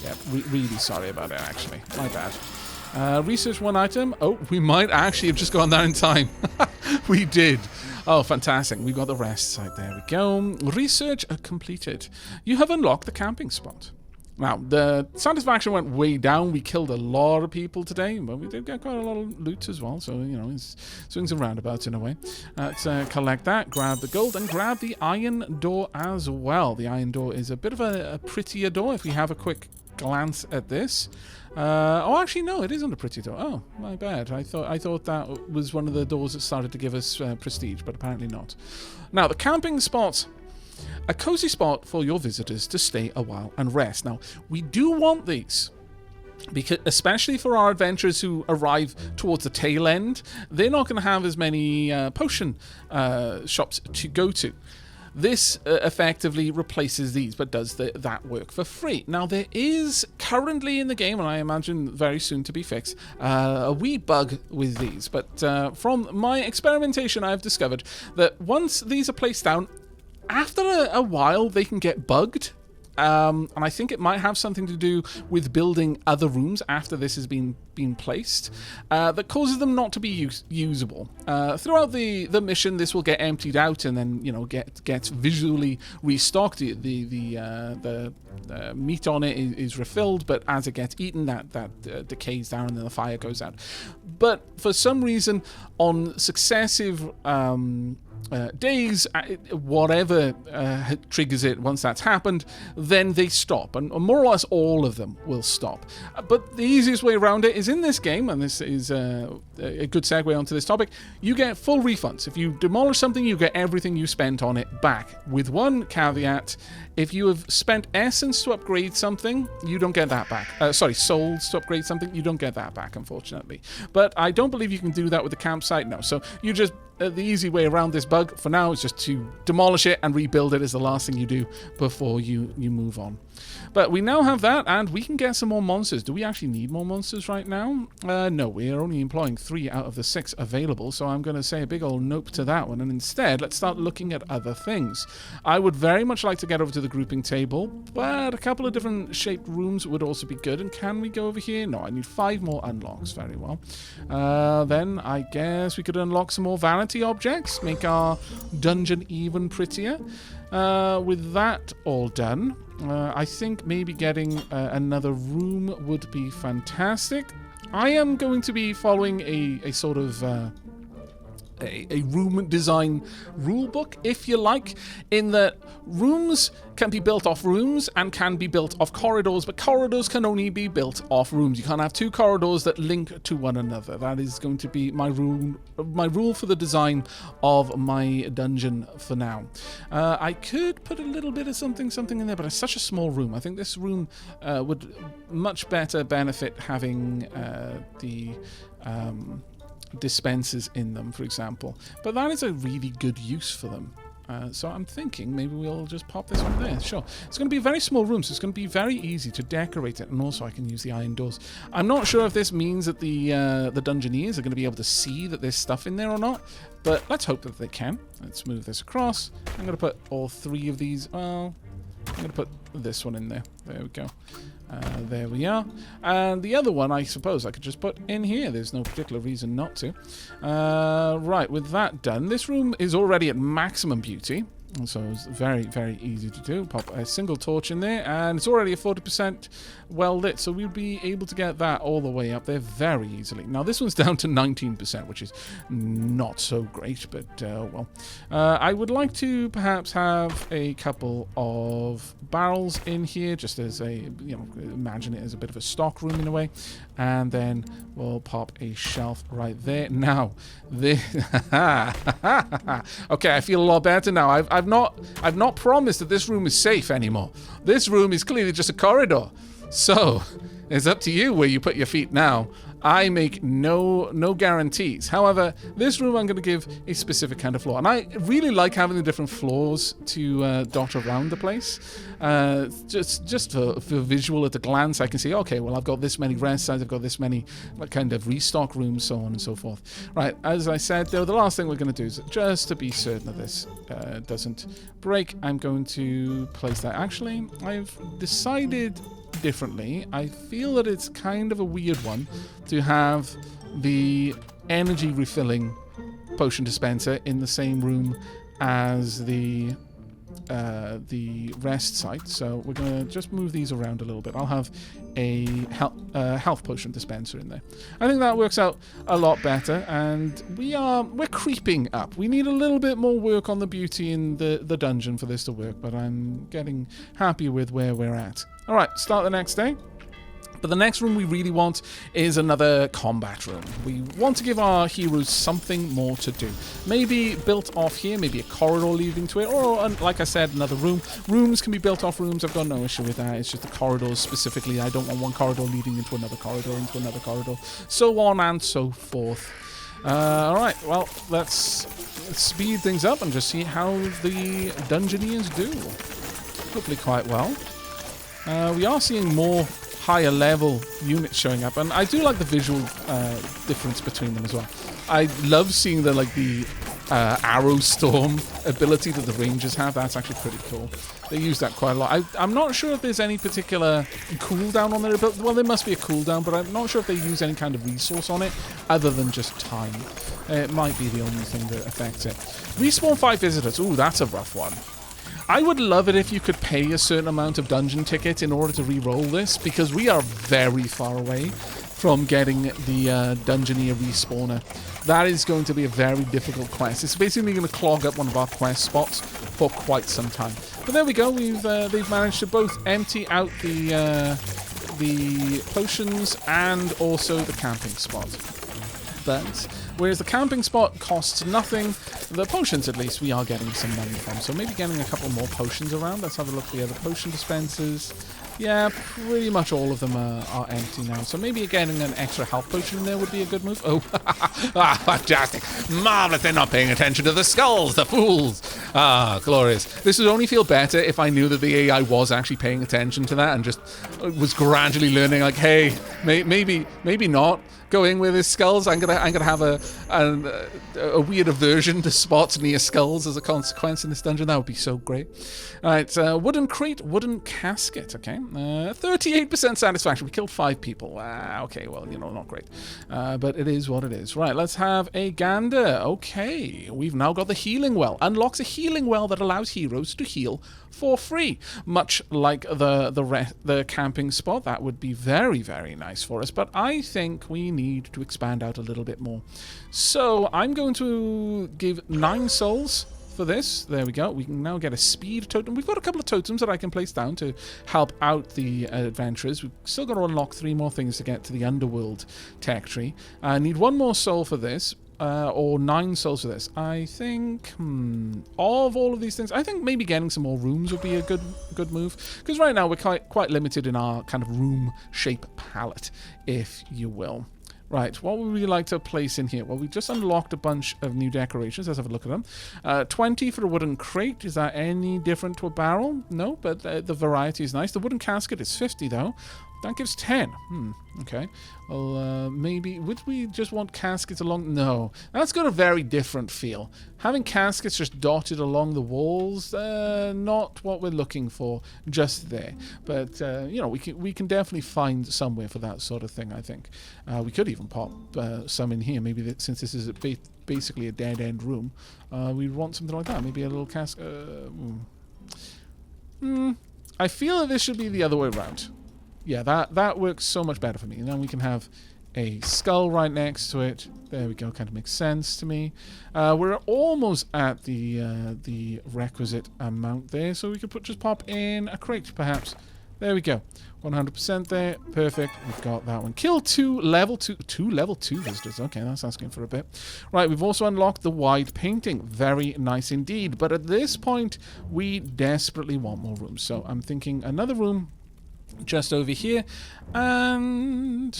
Yeah, really sorry about it, actually. My bad. Research 1 item. Oh, we might actually have just gone there in time. We did. Oh, fantastic. We've got the rest site. There we go. Research completed. You have unlocked the camping spot. Now, the satisfaction went way down. We killed a lot of people today, but we did get quite a lot of loot as well. So, you know, it's swings and roundabouts in a way. Let's collect that, grab the gold, and grab the iron door as well. The iron door is a bit of a prettier door if we have a quick glance at this. Oh, actually, no, it isn't a pretty door. Oh, my bad. I thought that was one of the doors that started to give us prestige, but apparently not. Now, the camping spot. A cozy spot for your visitors to stay a while and rest. Now, we do want these, because especially for our adventurers who arrive towards the tail end, they're not going to have as many potion shops to go to. This effectively replaces these, but does that work for free. Now, there is currently in the game, and I imagine very soon to be fixed, a wee bug with these. But from my experimentation, I've discovered that once these are placed down, after a while, they can get bugged. And I think it might have something to do with building other rooms after this has been placed, that causes them not to be usable. Throughout the mission, this will get emptied out and then, you know, gets visually restocked. The meat on it is refilled, but as it gets eaten, that decays down and then the fire goes out. But for some reason, on successive days, whatever triggers it, once that's happened, then they stop. And more or less all of them will stop. But the easiest way around it is in this game, and this is a good segue onto this topic, you get full refunds. If you demolish something, you get everything you spent on it back. With one caveat, if you have spent essence to upgrade something, you don't get that back. Souls to upgrade something, you don't get that back, unfortunately. But I don't believe you can do that with the campsite, no. So you just... the easy way around this bug for now is just to demolish it and rebuild it is the last thing you do before you move on. But we now have that, and we can get some more monsters. Do we actually need more monsters right now? No, we're only employing 3 out of the 6 available, so I'm going to say a big old nope to that one. And instead, let's start looking at other things. I would very much like to get over to the grouping table, but a couple of different shaped rooms would also be good. And can we go over here? No, I need 5 more unlocks. Very well. Then I guess we could unlock some more vanity objects, make our dungeon even prettier. With that all done, I think maybe getting another room would be fantastic. I am going to be following a sort of a room design rule book, if you like, in that rooms can be built off rooms and can be built off corridors, but corridors can only be built off rooms. You can't have 2 corridors that link to one another. That is going to be my rule for the design of my dungeon for now. I could put a little bit of something in there, but it's such a small room. I think this room would much better benefit having the dispensers in them, for example. But that is a really good use for them. So I'm thinking maybe we'll just pop this one there. Sure. It's going to be a very small room, so it's going to be very easy to decorate it, and also I can use the iron doors. I'm not sure if this means that the Dungeoneers are going to be able to see that there's stuff in there or not, but let's hope that they can. Let's move this across. I'm going to put all 3 of these. Well, I'm going to put this one in there. There we go. There we are. And the other one, I suppose I could just put in here. There's no particular reason not to. Right, with that done, this room is already at maximum beauty. So it's very, very easy to do. Pop a single torch in there, and it's already a 40% well lit, so we'll be able to get that all the way up there very easily. Now this one's down to 19%, which is not so great, but well. I would like to perhaps have a couple of barrels in here, just as a, you know, imagine it as a bit of a stock room in a way, and then we'll pop a shelf right there. Now, this okay, I feel a lot better now. I've not promised that this room is safe anymore. This room is clearly just a corridor. So, it's up to you where you put your feet now. I make no guarantees. However, this room I'm going to give a specific kind of floor. And I really like having the different floors to dot around the place. Just for visual at a glance, I can see, okay, well, I've got this many rest sides, I've got this many kind of restock rooms, so on and so forth. Right, as I said, though, the last thing we're going to do is, just to be certain that this doesn't break, I'm going to place that. Actually, I've decided differently. I feel that it's kind of a weird one to have the energy refilling potion dispenser in the same room as the rest site, so we're going to just move these around a little bit. I'll have a health potion dispenser in there. I think that works out a lot better, and we're creeping up. We need a little bit more work on the beauty in the dungeon for this to work, but I'm getting happy with where we're at. All right, start the next day. But the next room we really want is another combat room. We want to give our heroes something more to do. Maybe built off here, maybe a corridor leading to it, or, like I said, another room. Rooms can be built off rooms. I've got no issue with that. It's just the corridors specifically. I don't want one corridor leading into another corridor, so on and so forth. All right, well, let's speed things up and just see how the Dungeoneers do. Hopefully quite well. We are seeing more higher level units showing up, and I do like the visual difference between them as well. I love seeing the arrow storm ability that the rangers have. That's actually pretty cool. They use that quite a lot. I'm not sure if there's any particular cooldown on their ability. Well, there must be a cooldown, but I'm not sure if they use any kind of resource on it other than just time. It might be the only thing that affects it. Respawn 5 visitors. Ooh, that's a rough one. I would love it if you could pay a certain amount of dungeon tickets in order to re-roll this, because we are very far away from getting the Dungeoneer respawner. That is going to be a very difficult quest. It's basically going to clog up one of our quest spots for quite some time. But there we go. They've managed to both empty out the potions and also the camping spot. But whereas the camping spot costs nothing, the potions at least we are getting some money from. So maybe getting a couple more potions around. Let's have a look at the other potion dispensers. Yeah, pretty much all of them are empty now. So maybe getting an extra health potion in there would be a good move. Oh, fantastic. Marvelous. They're not paying attention to the skulls, the fools. Ah, glorious. This would only feel better if I knew that the AI was actually paying attention to that and just was gradually learning, like, hey, maybe not going with his skulls. I'm gonna have a weird aversion to spots near skulls as a consequence in this dungeon. That would be so great. All right, wooden crate, wooden casket. Okay, 38% satisfaction. We killed 5 people. Okay, well, not great, but it is what it is. Right, let's have a gander. Okay, we've now got the healing well. Unlocks a healing well that allows heroes to heal for free, much like the camping spot. That would be very, very nice for us, but I think we need to expand out a little bit more. So I'm going to give 9 souls for this. There we go. We can now get a speed totem. We've got a couple of totems that I can place down to help out the adventurers. We've still got to unlock 3 more things to get to the underworld tech tree. I need 1 more soul for this. Or 9 souls for this. I think, of all of these things, I think maybe getting some more rooms would be a good move. Because right now we're quite limited in our kind of room shape palette, if you will. Right, what would we like to place in here? Well, we just unlocked a bunch of new decorations. Let's have a look at them. 20 for a wooden crate. Is that any different to a barrel? No, but the variety is nice. The wooden casket is 50, though. That gives 10. Okay. Well, maybe... Would we just want caskets along... No. That's got a very different feel. Having caskets just dotted along the walls, not what we're looking for just there. But, we can definitely find somewhere for that sort of thing, I think. We could even pop some in here. Maybe since this is basically a dead-end room, we'd want something like that. Maybe a little casket... I feel that this should be the other way around. Yeah, that works so much better for me. And then we can have a skull right next to it. There we go. Kind of makes sense to me. We're almost at the requisite amount there, so we could just pop in a crate, perhaps. There we go. 100% there. Perfect. We've got that one. Kill 2 level 2 level 2 visitors. Okay, that's asking for a bit. Right, we've also unlocked the wide painting. Very nice indeed. But at this point, we desperately want more rooms. So I'm thinking another room just over here, and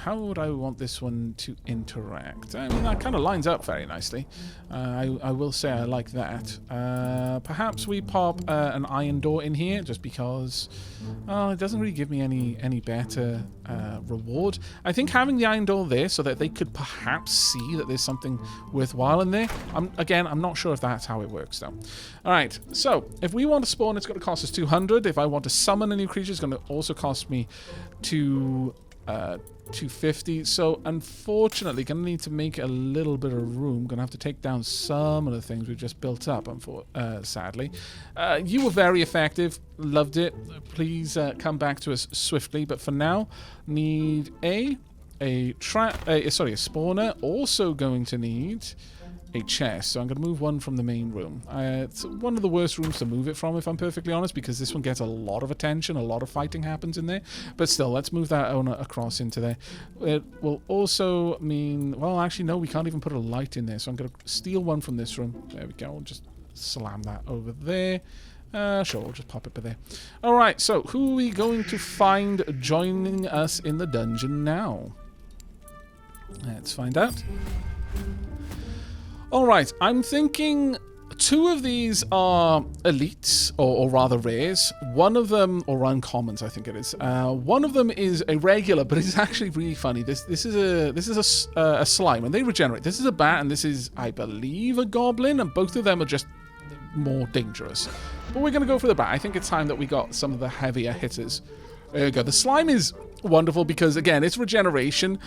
how would I want this one to interact? I mean, that kind of lines up very nicely. I will say I like that. Perhaps we pop an iron door in here, just because it doesn't really give me any better reward. I think having the iron door there so that they could perhaps see that there's something worthwhile in there. I'm not sure if that's how it works, though. All right, so if we want to spawn, it's going to cost us 200. If I want to summon a new creature, it's going to also cost me 250. So unfortunately, going to need to make a little bit of room. Going to have to take down some of the things we've just built up, sadly. You were very effective. Loved it. Please come back to us swiftly. But for now, need a spawner. Also going to need a chest, so I'm going to move one from the main room. It's one of the worst rooms to move it from, if I'm perfectly honest, because this one gets a lot of attention, a lot of fighting happens in there, but still, let's move that on across into there. It will also mean, well, actually, no, we can't even put a light in there, so I'm going to steal one from this room. There we go. We'll just slam that over there. Sure, we'll just pop it there. Alright, so who are we going to find joining us in the dungeon now? Let's find out. Alright, I'm thinking 2 of these are elites, or rather rares. One of them, or uncommons, I think it is. One of them is a regular, but it's actually really funny. This is a slime, and they regenerate. This is a bat, and this is, I believe, a goblin, and both of them are just more dangerous. But we're going to go for the bat. I think it's time that we got some of the heavier hitters. There we go. The slime is wonderful because, again, its regeneration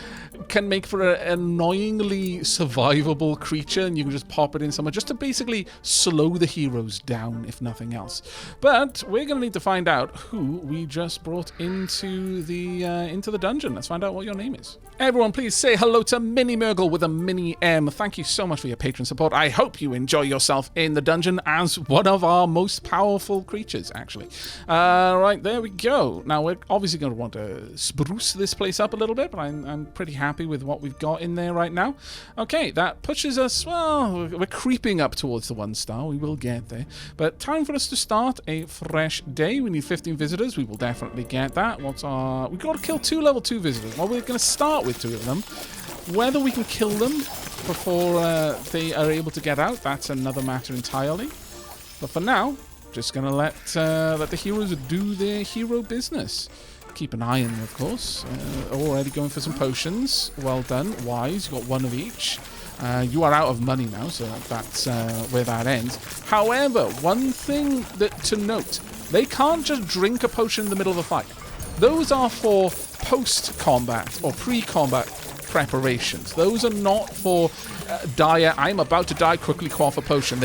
can make for an annoyingly survivable creature, and you can just pop it in somewhere just to basically slow the heroes down, if nothing else. But we're going to need to find out who we just brought into the dungeon. Let's find out what your name is. Everyone, please say hello to Mini Murgle with a mini M. Thank you so much for your patron support. I hope you enjoy yourself in the dungeon as one of our most powerful creatures, actually. Right, there we go. Now, we're obviously going to want to spruce this place up a little bit, but I'm pretty happy with what we've got in there right now. Okay, that pushes us, well, we're creeping up towards the 1 star. We will get there. But time for us to start a fresh day. We need 15 visitors. We will definitely get that. We've got to kill 2 level 2 visitors. Well, we're going to start with 2 of them. Whether we can kill them before they are able to get out, that's another matter entirely. But for now, just going to let the heroes do their hero business. Keep an eye on them, of course. Already going for some potions. Well done. Wise. You got 1 of each. You are out of money now, so that's where that ends. However, one thing to note, they can't just drink a potion in the middle of a fight. Those are for post-combat or pre-combat preparations. Those are not for dire, I'm about to die, quickly quaff a potion.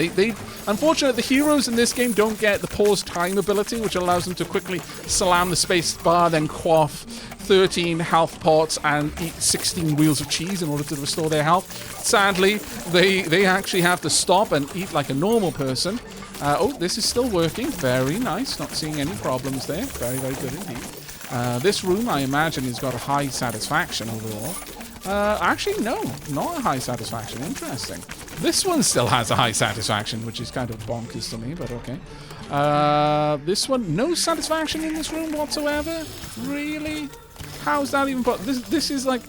Unfortunately, the heroes in this game don't get the pause time ability, which allows them to quickly slam the space bar, then quaff 13 health pots and eat 16 wheels of cheese in order to restore their health. Sadly, they actually have to stop and eat like a normal person. Oh, this is still working. Very nice. Not seeing any problems there. Very, very good indeed. This room, I imagine, has got a high satisfaction overall. Actually, no, not a high satisfaction. Interesting. This one still has a high satisfaction, which is kind of bonkers to me, but okay. This one, no satisfaction in this room whatsoever? Really? How's that even possible? This is like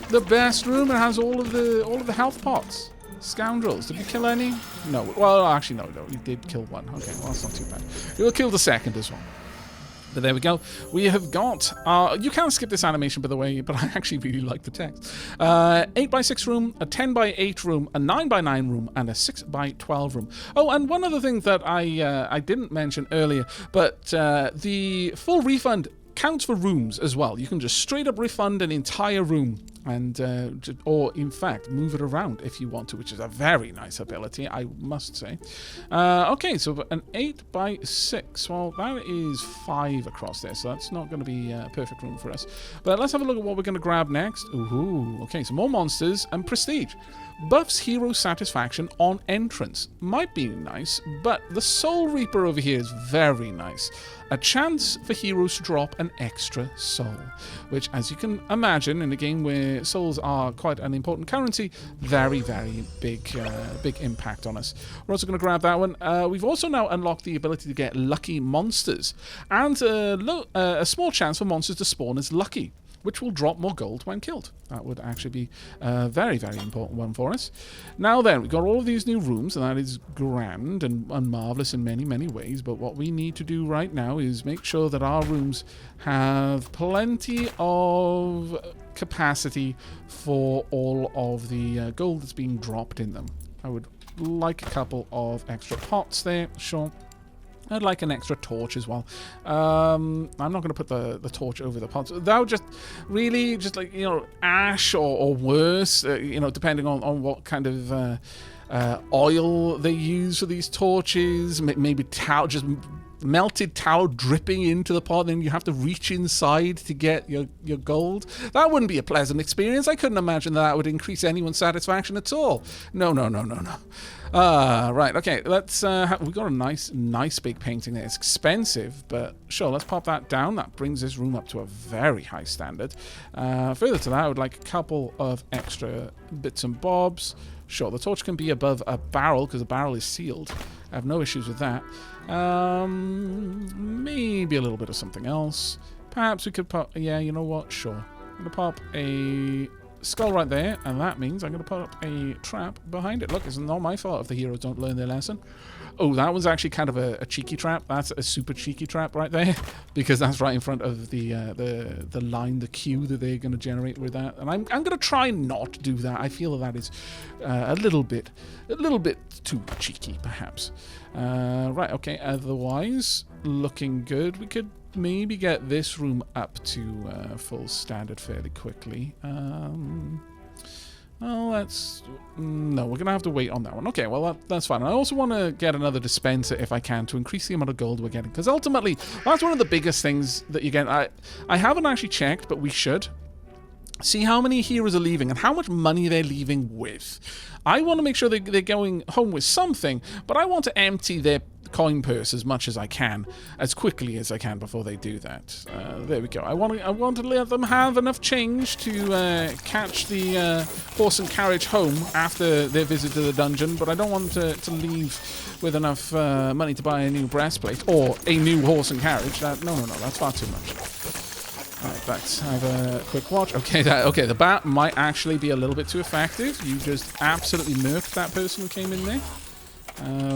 the best room. It has all of the health pots. Scoundrels. Did we kill any? No. Well, actually, no. We did kill 1. Okay, well, that's not too bad. We'll kill the second as well. But there we go. We have got... you can skip this animation, by the way, but I actually really like the text. 8x6 room, a 10x8 room, a 9x9 room, and a 6x12 room. Oh, and one other thing that I didn't mention earlier, but the full refund counts for rooms as well. You can just straight up refund an entire room and or in fact move it around if you want to, which is a very nice ability, I must say. Okay, so an 8x6, well, that is 5 across there, so that's not going to be a perfect room for us. But let's have a look at what we're going to grab next. Ooh, okay, so more monsters and prestige. Buffs hero satisfaction on entrance. Might be nice, but the Soul Reaper over here is very nice. A chance for heroes to drop an extra soul, which, as you can imagine, in a game where souls are quite an important currency, very, very big impact on us. We're also going to grab that one. We've also now unlocked the ability to get lucky monsters, and a small chance for monsters to spawn as lucky, which will drop more gold when killed. That would actually be a very, very important one for us. Now then, we've got all of these new rooms, and that is grand and marvellous in many, many ways, but what we need to do right now is make sure that our rooms have plenty of capacity for all of the gold that's being dropped in them. I would like a couple of extra pots there, sure. I'd like an extra torch as well. I'm not going to put the torch over the pots. That would just really, just like, you know, ash or worse, you know, depending on what kind of oil they use for these torches. Maybe just melted tallow dripping into the pot, then you have to reach inside to get your gold. That wouldn't be a pleasant experience. I couldn't imagine that would increase anyone's satisfaction at all. No. Right, okay, let's we've got a nice big painting there. It's expensive, but sure, let's pop that down. That brings this room up to a very high standard. Further to that, I would like a couple of extra bits and bobs. Sure, the torch can be above a barrel because the barrel is sealed. I have no issues with that. Maybe a little bit of something else. Perhaps we could pop... Yeah, you know what? Sure. I'm going to pop a skull right there, and that means I'm going to put up a trap behind it. Look, it's not my fault if the heroes don't learn their lesson. Oh, that was actually kind of a cheeky trap. That's a super cheeky trap right there, because that's right in front of the line, the queue that they're going to generate with that. And I'm going to try not to do that. I feel that is a little bit too cheeky, perhaps. Right, okay. Otherwise, looking good. We could maybe get this room up to full standard fairly quickly. Well, that's... No, we're going to have to wait on that one. Okay, well, that's fine. I also want to get another dispenser, if I can, to increase the amount of gold we're getting. Because ultimately, that's one of the biggest things that you get. I haven't actually checked, but we should. See how many heroes are leaving and how much money they're leaving with. I want to make sure they're going home with something, but I want to empty their coin purse as much as I can, as quickly as I can before they do that. There we go. I want to let them have enough change to catch the horse and carriage home after their visit to the dungeon, but I don't want to leave with enough money to buy a new breastplate or a new horse and carriage. No, that's far too much. Alright, let's have a quick watch. Okay, the bat might actually be a little bit too effective. You just absolutely murked that person who came in there.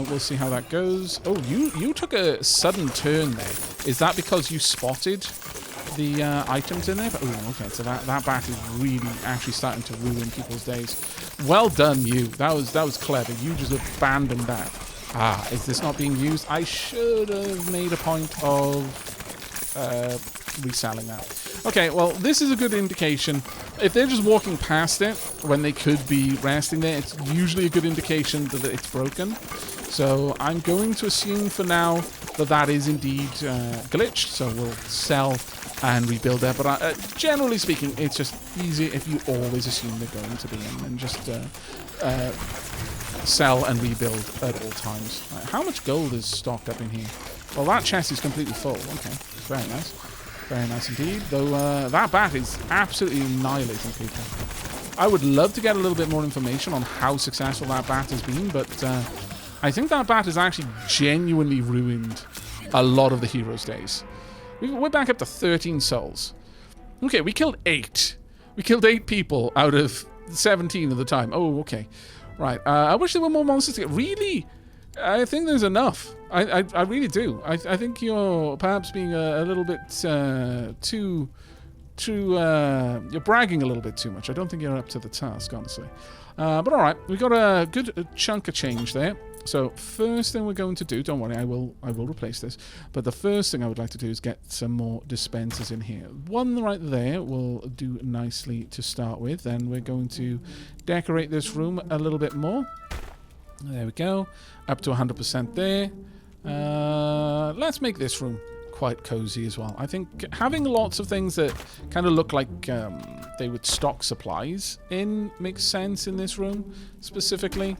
We'll see how that goes. Oh, you took a sudden turn there. Is that because you spotted the items in there? Oh, okay, so that bat is really actually starting to ruin people's days. Well done, you. That was clever. You just abandoned that. Ah, is this not being used? I should have made a point of reselling that. Okay, well, this is a good indication. If they're just walking past it when they could be resting there, it's usually a good indication that it's broken. So I'm going to assume for now that is indeed glitched. So we'll sell and rebuild there. But generally speaking, it's just easier if you always assume they're going to be in and just sell and rebuild at all times. Right, how much gold is stocked up in here? Well, that chest is completely full. Okay, very nice. Very nice indeed. Though that bat is absolutely annihilating people. I would love to get a little bit more information on how successful that bat has been, but I think that bat has actually genuinely ruined a lot of the heroes' days. We're back up to 13 souls. Okay, we killed 8. We killed 8 people out of 17 at the time. Oh, okay. Right. I wish there were more monsters to get. Really? I think there's enough. I really do. I think you're perhaps being a little bit too you're bragging a little bit too much. I don't think you're up to the task, honestly. But all right, we got a good chunk of change there. So first thing we're going to do, don't worry, I will replace this. But the first thing I would like to do is get some more dispensers in here. One right there will do nicely to start with. Then we're going to decorate this room a little bit more. There we go. Up to 100% there. Let's make this room quite cozy as well. I think having lots of things that kind of look like they would stock supplies in makes sense in this room specifically.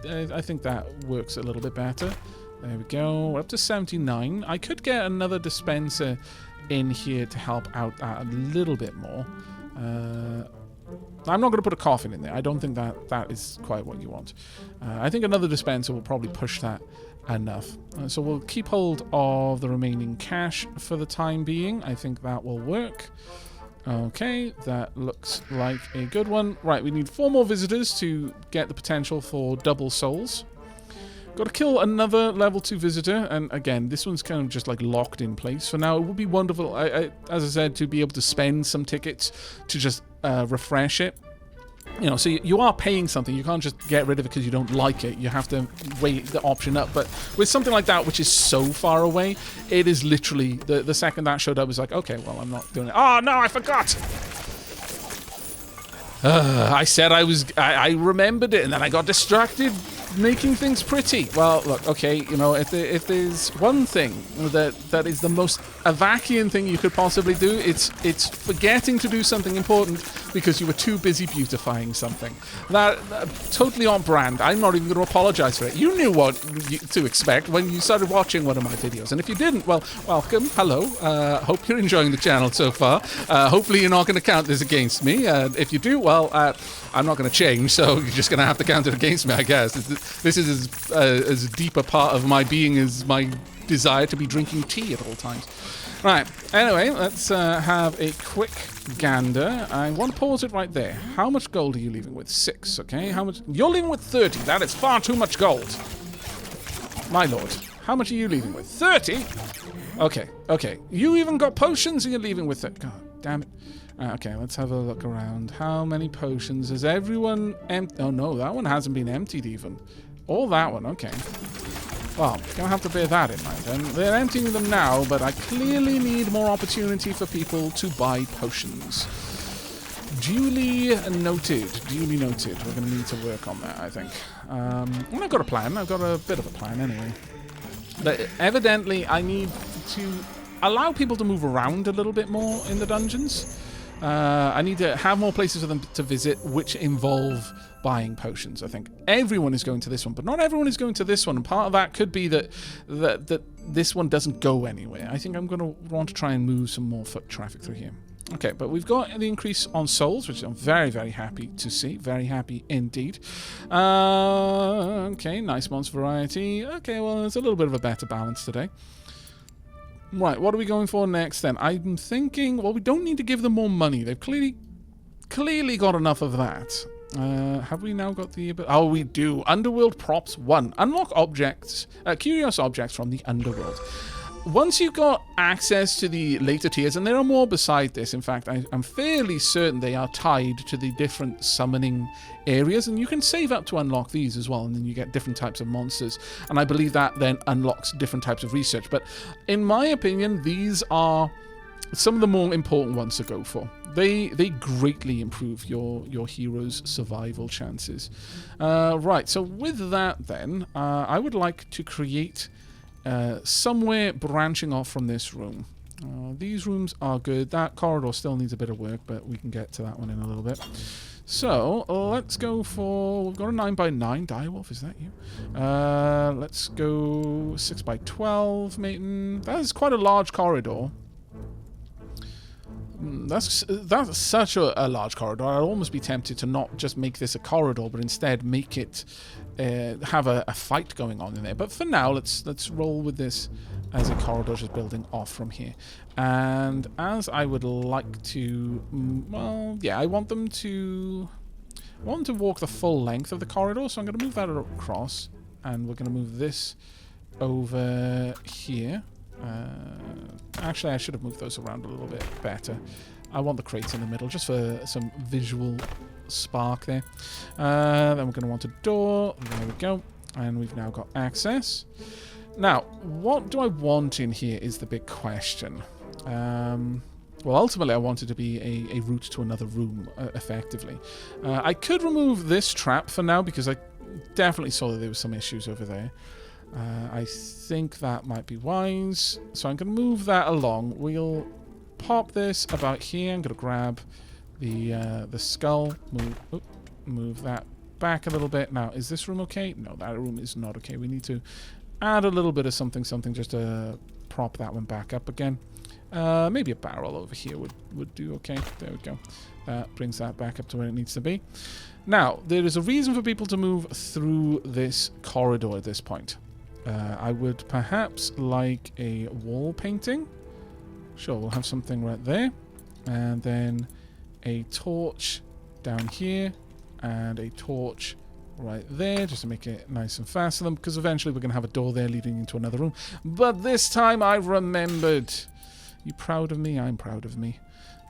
I think that works a little bit better. There we go. We're up to 79. I could get another dispenser in here to help out a little bit more. I'm not going to put a coffin in there. I don't think that is quite what you want. I think another dispenser will probably push that enough. So we'll keep hold of the remaining cash for the time being. I think that will work. Okay, that looks like a good one. Right, we need 4 more visitors to get the potential for double souls. Got to kill another level 2 visitor, and again, this one's kind of just like locked in place for now. It would be wonderful, as I said, to be able to spend some tickets to just refresh it. You know, so you are paying something. You can't just get rid of it because you don't like it. You have to weigh the option up. But with something like that, which is so far away, it is literally, the second that showed up, was like, okay, well, I'm not doing it. Oh, no, I forgot! I said I remembered it, and then I got distracted making things pretty. Well, look, okay, you know, if there's one thing that is the most Aavakian thing you could possibly do, it's forgetting to do something important because you were too busy beautifying something. That totally on brand. I'm not even going to apologize for it. You knew what to expect when you started watching one of my videos, and if you didn't, well, welcome, hello. Hope you're enjoying the channel so far. Hopefully you're not going to count this against me. If you do, well, I'm not going to change, so you're just going to have to count it against me, I guess. This is as deep a part of my being as my desire to be drinking tea at all times. Right, anyway, let's have a quick gander. I want to pause it right there. How much gold are you leaving with? 6, okay? How much? You're leaving with 30. That is far too much gold. My lord. How much are you leaving with? 30? Okay. You even got potions and you're leaving with it. God damn it. Okay, let's have a look around. How many potions has everyone emptied? Oh no, that one hasn't been emptied even. All that one, okay. Well, gonna have to bear that in mind. And they're emptying them now, but I clearly need more opportunity for people to buy potions. Duly noted. Duly noted. We're going to need to work on that, I think. Well, I've got a plan. I've got a bit of a plan, anyway. But evidently, I need to allow people to move around a little bit more in the dungeons. I need to have more places for them to visit, which involve buying potions, I think. Everyone is going to this one, but not everyone is going to this one. And part of that could be that this one doesn't go anywhere. I think I'm going to want to try and move some more foot traffic through here. Okay, but we've got the increase on souls, which I'm very, very happy to see. Very happy indeed. Okay, nice monster variety. Okay, well, there's a little bit of a better balance today. Right, what are we going for next then? I'm thinking, well, we don't need to give them more money. They've clearly got enough of that. Have we now got the... Oh, we do. Underworld Props 1. Unlock objects, curious objects from the Underworld. Once you've got access to the later tiers, and there are more beside this, in fact, I'm fairly certain they are tied to the different summoning areas, and you can save up to unlock these as well, and then you get different types of monsters, and I believe that then unlocks different types of research. But in my opinion, these are some of the more important ones to go for. They greatly improve your hero's survival chances. Right, so with that then, I would like to create... somewhere branching off from this room. These rooms are good. That corridor still needs a bit of work, but we can get to that one in a little bit. So, let's go for... We've got a 9x9. Direwolf, is that you? Let's go 6x12, Maiden. That is quite a large corridor. That's such a large corridor. I'd almost be tempted to not just make this a corridor, but instead make it have a fight going on in there. But for now, let's roll with this as a corridor, just building off from here. And as I would like to, well, yeah, I want them to walk the full length of the corridor. So I'm going to move that across, and we're going to move this over here. Actually, I should have moved those around a little bit better. I want the crates in the middle, just for some visual spark there. Then we're going to want a door. There we go. And we've now got access. Now, what do I want in here is the big question. Well, ultimately, I want it to be a route to another room, effectively. I could remove this trap for now, because I definitely saw that there were some issues over there. I think that might be wise. So I'm going to move that along. We'll pop this about here. I'm going to grab the skull. Move that back a little bit. Now, is this room okay? No, that room is not okay. We need to add a little bit of something just to prop that one back up again. Maybe a barrel over here would do okay. There we go. That brings that back up to where it needs to be. Now, there is a reason for people to move through this corridor at this point. I would perhaps like a wall painting. Sure, we'll have something right there. And then a torch down here. And a torch right there, just to make it nice and fast for them. Because eventually we're going to have a door there leading into another room. But this time I remembered. You proud of me? I'm proud of me.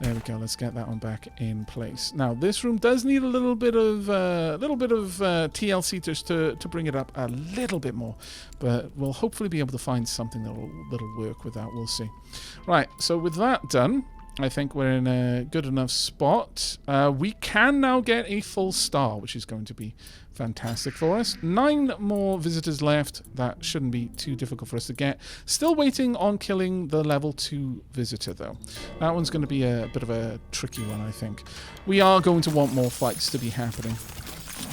There we go. Let's get that one back in place. Now, this room does need a little bit of TLC just to bring it up a little bit more, but we'll hopefully be able to find something that'll work with that. We'll see. Right. So with that done, I think we're in a good enough spot. We can now get a full star, which is going to be fantastic for us. 9 more visitors left. That shouldn't be too difficult for us to get. Still waiting on killing the level 2 visitor, though. That one's going to be a bit of a tricky one, I think. We are going to want more fights to be happening.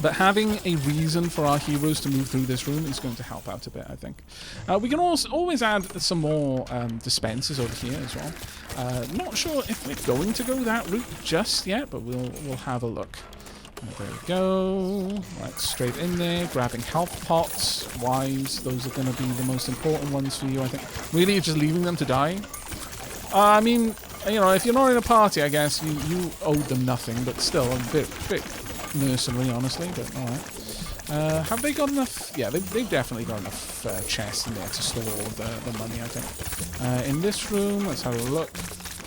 But having a reason for our heroes to move through this room is going to help out a bit, I think. We can also always add some more dispensers over here as well. Not sure if we're going to go that route just yet, but we'll have a look. There we go. Right, straight in there, grabbing health pots. Wise, those are going to be the most important ones for you, I think. Really, you're just leaving them to die? I mean, you know, if you're not in a party, I guess you owed them nothing, but still a bit mercenary, honestly, but alright. Have they got enough? Yeah, they've definitely got enough chests in there to store all of the money, I think. In this room, let's have a look.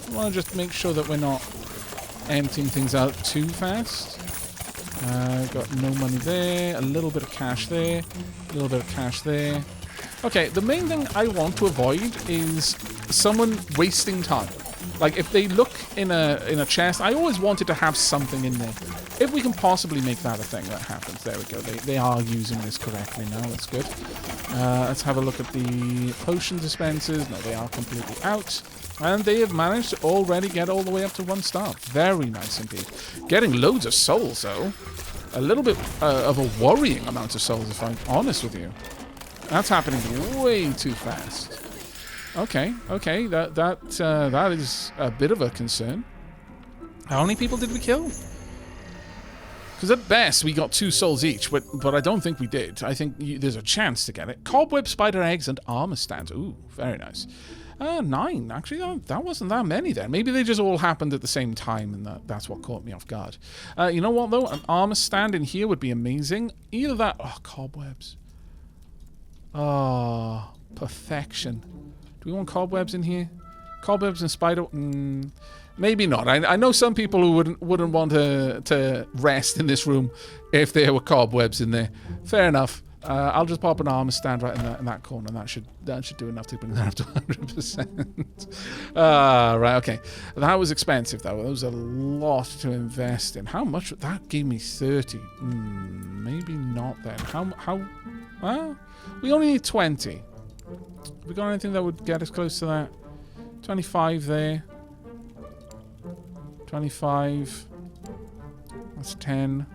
I want to just make sure that we're not emptying things out too fast. Got no money there, a little bit of cash there, a little bit of cash there. Okay, the main thing I want to avoid is someone wasting time. Like, if they look in a chest, I always wanted to have something in there. If we can possibly make that a thing, that happens. There we go. They are using this correctly now. That's good. Let's have a look at the potion dispensers. No, they are completely out. And they have managed to already get all the way up to 1 star. Very nice indeed. Getting loads of souls, though. A little bit of a worrying amount of souls, if I'm honest with you. That's happening way too fast. Okay, that is a bit of a concern. How many people did we kill? Because at best we got 2 souls each, but I don't think we did. I think there's a chance to get it. Cobweb, spider eggs, and armor stands. Ooh, very nice. 9. Actually, that wasn't that many then. Maybe they just all happened at the same time, and that's what caught me off guard. You know what, though? An armor stand in here would be amazing. Either that... Oh, cobwebs. Oh, perfection. Do we want cobwebs in here? Cobwebs and spider... maybe not. I know some people who wouldn't want to rest in this room if there were cobwebs in there. Fair enough. I'll just pop an armor stand right in that corner, and that should do enough to bring that up to 100%. Right, okay. That was expensive, though. That was a lot to invest in. How much? That gave me 30. Maybe not then. How? Well, we only need 20. Have we got anything that would get us close to that? 25 there. 25. That's 10.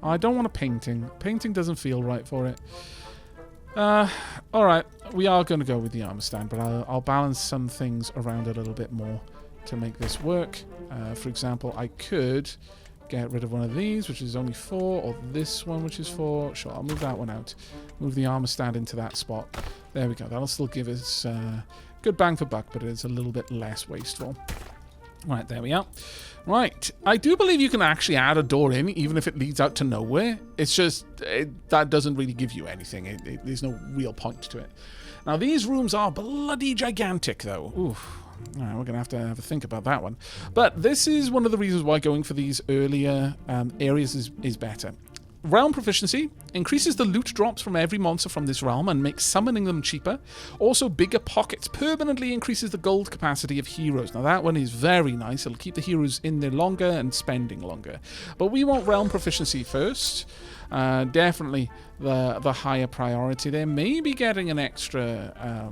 I don't want a painting. Painting doesn't feel right for it. Alright. We are going to go with the armor stand, but I'll balance some things around a little bit more to make this work. For example, I could get rid of one of these, which is only 4, or this one, which is 4. Sure, I'll move that one out. Move the armor stand into that spot. There we go. That'll still give us good bang for buck, but it's a little bit less wasteful. Right, there we are. Right, I do believe you can actually add a door in, even if it leads out to nowhere. It's just, that doesn't really give you anything. There's no real point to it. Now, these rooms are bloody gigantic, though. Oof. All right, we're going to have a think about that one. But this is one of the reasons why going for these earlier areas is better. Realm proficiency increases the loot drops from every monster from this realm and makes summoning them cheaper. Also, bigger pockets permanently increases the gold capacity of heroes. Now, that one is very nice. It'll keep the heroes in there longer and spending longer. But we want realm proficiency first. Definitely the higher priority there. Maybe getting an extra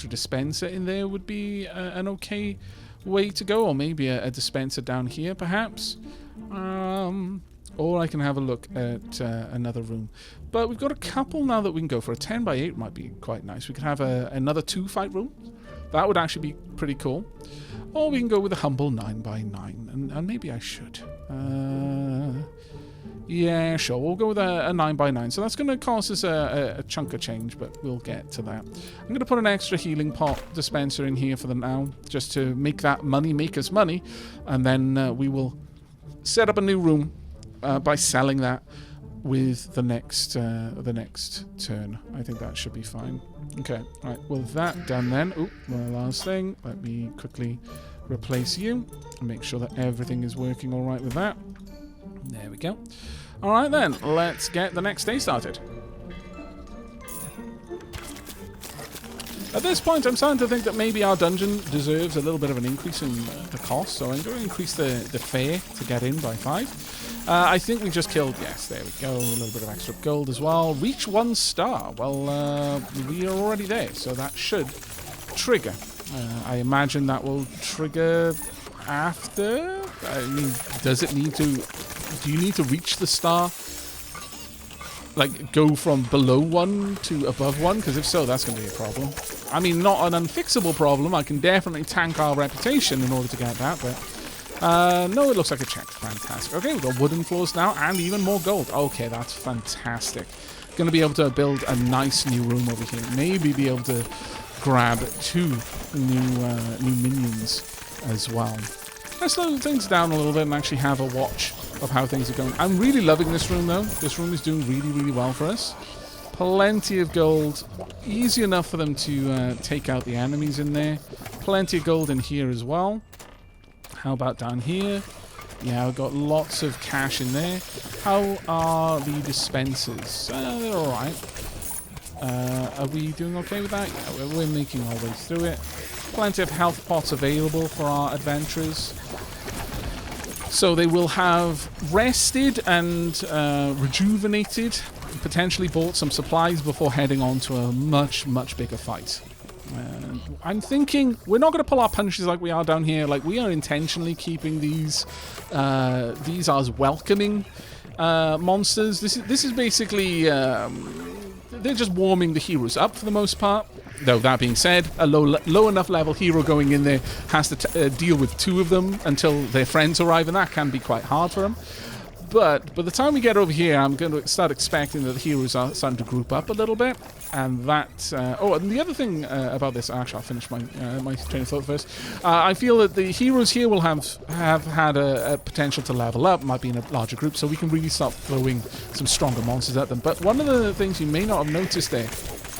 dispenser in there would be an okay way to go. Or maybe a dispenser down here, perhaps. Or I can have a look at another room. But we've got a couple now that we can go for. A 10 by 8 might be quite nice. We could have another 2 fight room. That would actually be pretty cool. Or we can go with a humble 9 by 9. And maybe I should. Yeah, sure. We'll go with a 9 by 9. So that's going to cost us a chunk of change, but we'll get to that. I'm going to put an extra healing pot dispenser in here for the now, just to make that money make us money. And then we will set up a new room by selling that with the next turn. I think that should be fine. Okay, right. Well, that done then. Oh, one last thing. Let me quickly replace you and make sure that everything is working all right with that. There we go. All right then. Let's get the next day started. At this point, I'm starting to think that maybe our dungeon deserves a little bit of an increase in the cost, so I'm going to increase the fare to get in by 5. I think we just killed... Yes, there we go. A little bit of extra gold as well. Reach 1 star. Well, we are already there, so that should trigger. I imagine that will trigger after... I mean, does it need to... Do you need to reach the star? Like, go from below 1 to above 1? Because if so, that's going to be a problem. I mean, not an unfixable problem. I can definitely tank our reputation in order to get that, but... no, it looks like a check. Fantastic. Okay, we've got wooden floors now and even more gold. Okay, that's fantastic. Going to be able to build a nice new room over here. Maybe be able to grab 2 new minions as well. Let's slow things down a little bit and actually have a watch of how things are going. I'm really loving this room, though. This room is doing really, really well for us. Plenty of gold. Easy enough for them to take out the enemies in there. Plenty of gold in here as well. How about down here? Yeah, I've got lots of cash in there. How are the dispensers? They're alright. Are we doing okay with that? Yeah, we're making our way through it. Plenty of health pots available for our adventurers. So they will have rested and rejuvenated, potentially bought some supplies before heading on to a much, much bigger fight. I'm thinking we're not going to pull our punches like we are down here. Like, we are intentionally keeping these as welcoming monsters. This is basically they're just warming the heroes up for the most part. Though that being said, a low enough level hero going in there has to deal with 2 of them until their friends arrive, and that can be quite hard for them. But by the time we get over here, I'm going to start expecting that the heroes are starting to group up a little bit. And that... and the other thing about this... Actually, I'll finish my train of thought first. I feel that the heroes here will have had a potential to level up, might be in a larger group, so we can really start throwing some stronger monsters at them. But one of the things you may not have noticed there,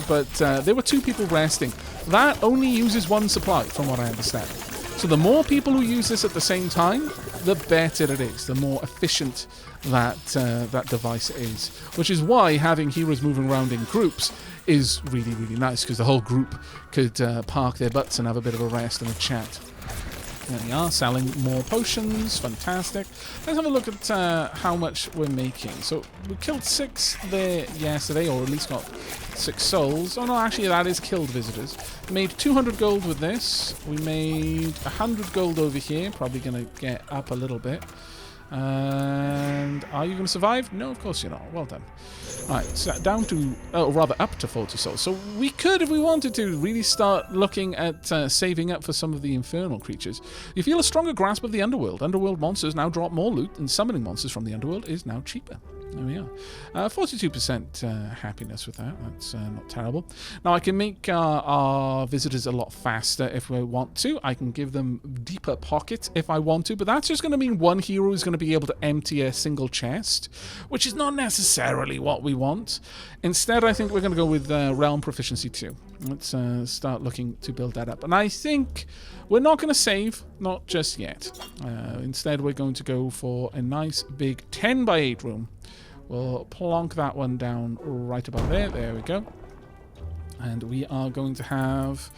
but there were 2 people resting. That only uses 1 supply, from what I understand. So the more people who use this at the same time, the better it is, the more efficient that device is. Which is why having heroes moving around in groups is really, really nice, because the whole group could park their butts and have a bit of a rest and a chat. There we are, selling more potions. Fantastic. Let's have a look at how much we're making. So we killed 6 there yesterday, or at least got 6 souls. Oh no, actually that is killed visitors. Made 200 gold with this. We made 100 gold over here. Probably going to get up a little bit. And are you going to survive? No, of course you're not. Well done. Alright, so down to, or rather up to 40 souls. So we could, if we wanted to, really start looking at saving up for some of the infernal creatures. You feel a stronger grasp of the underworld. Underworld monsters now drop more loot, and summoning monsters from the underworld is now cheaper. There we are. 42% happiness with that. That's not terrible. Now, I can make our visitors a lot faster if we want to. I can give them deeper pockets if I want to, but that's just going to mean one hero is going to be able to empty a single chest, which is not necessarily what we want. Instead, I think we're going to go with Realm Proficiency 2. Let's start looking to build that up. And I think we're not going to save, not just yet. Instead, we're going to go for a nice big 10 by 8 room. We'll plonk that one down right about there. There we go. And we are going to have...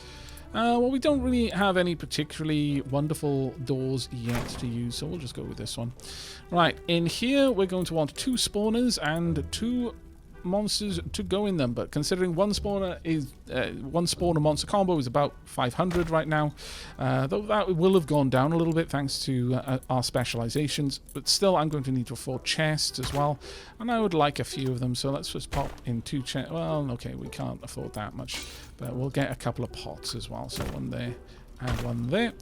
well, we don't really have any particularly wonderful doors yet to use, so we'll just go with this one. Right, in here we're going to want 2 spawners and 2 monsters to go in them, but considering one spawner monster combo is about 500 right now, though that will have gone down a little bit thanks to our specializations, but still I'm going to need to afford chests as well, and I would like a few of them, so let's just pop in 2 chests. Well, okay, we can't afford that much, but we'll get a couple of pots as well, so one there and one there.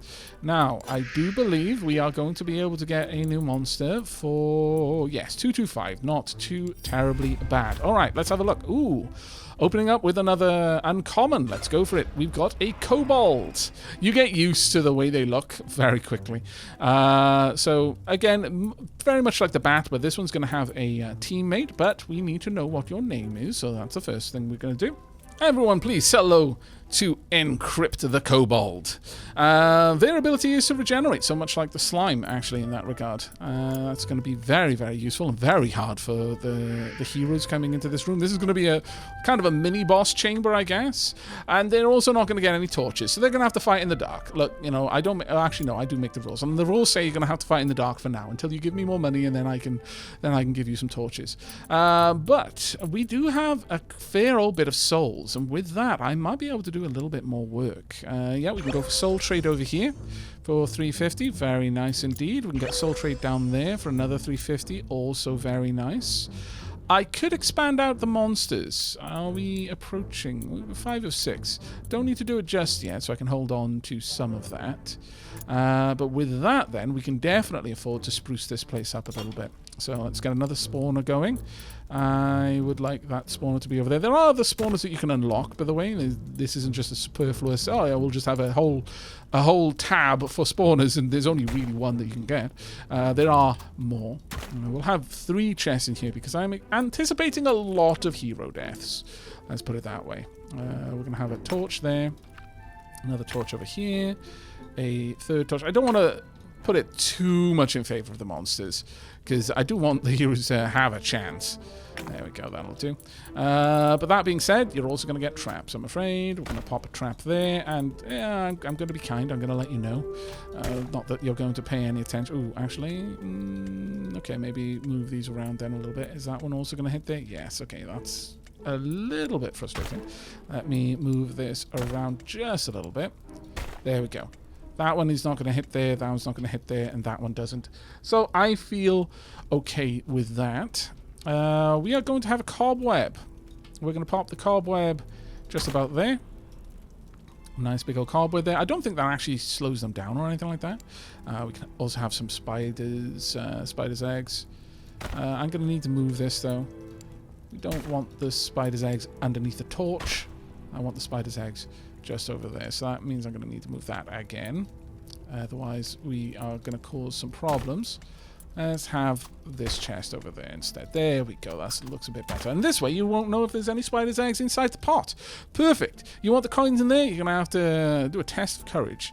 Now, I do believe we are going to be able to get a new monster for, yes, 225. Not too terribly bad. All right, let's have a look. Ooh, opening up with another uncommon. Let's go for it. We've got a kobold. You get used to the way they look very quickly. So, again, very much like the bat, but this one's going to have a teammate, but we need to know what your name is, so that's the first thing we're going to do. Everyone, please say hello to Encrypt the Kobold. Their ability is to regenerate, so much like the slime, actually, in that regard. That's going to be very, very useful and very hard for the heroes coming into this room. This is going to be a kind of a mini-boss chamber, I guess. And they're also not going to get any torches, so they're going to have to fight in the dark. Look, you know, I don't... Actually, no, I do make the rules. And the rules say you're going to have to fight in the dark for now, until you give me more money, and then I can give you some torches. But we do have a fair old bit of souls, and with that, I might be able to do a little bit more work. Yeah, we can go for soul trade over here for 350. Very nice indeed. We can get soul trade down there for another 350. Also very nice. I could expand out the monsters. Are we approaching? 5 of 6. Don't need to do it just yet, so I can hold on to some of that. But with that, then, we can definitely afford to spruce this place up a little bit. So let's get another spawner going. I would like that spawner to be over there. There are other spawners that you can unlock, by the way. This isn't just a superfluous, oh yeah, we'll just have a whole tab for spawners, and there's only really one that you can get. There are more. We'll have 3 chests in here because I'm anticipating a lot of hero deaths. Let's put it that way. We're going to have a torch there. Another torch over here. A 3rd torch. I don't want to put it too much in favor of the monsters, because I do want the heroes to have a chance. There we go, that'll do. But that being said, you're also going to get traps, I'm afraid. We're going to pop a trap there, and yeah, I'm going to be kind. I'm going to let you know. Not that you're going to pay any attention. Ooh, actually, okay, maybe move these around then a little bit. Is that one also going to hit there? Yes, okay, that's a little bit frustrating. Let me move this around just a little bit. There we go. That one is not going to hit there, that one's not going to hit there, and that one doesn't. So I feel okay with that. We are going to have a cobweb. We're going to pop the cobweb just about there. Nice big old cobweb there. I don't think that actually slows them down or anything like that. We can also have some spiders, spiders' eggs. I'm going to need to move this though. We don't want the spider's eggs underneath the torch. I want the spider's eggs just over there. So that means I'm going to need to move that again. Otherwise, we are going to cause some problems. Let's have this chest over there instead. There we go. That looks a bit better. And this way, you won't know if there's any spider's eggs inside the pot. Perfect. You want the coins in there? You're going to have to do a test of courage.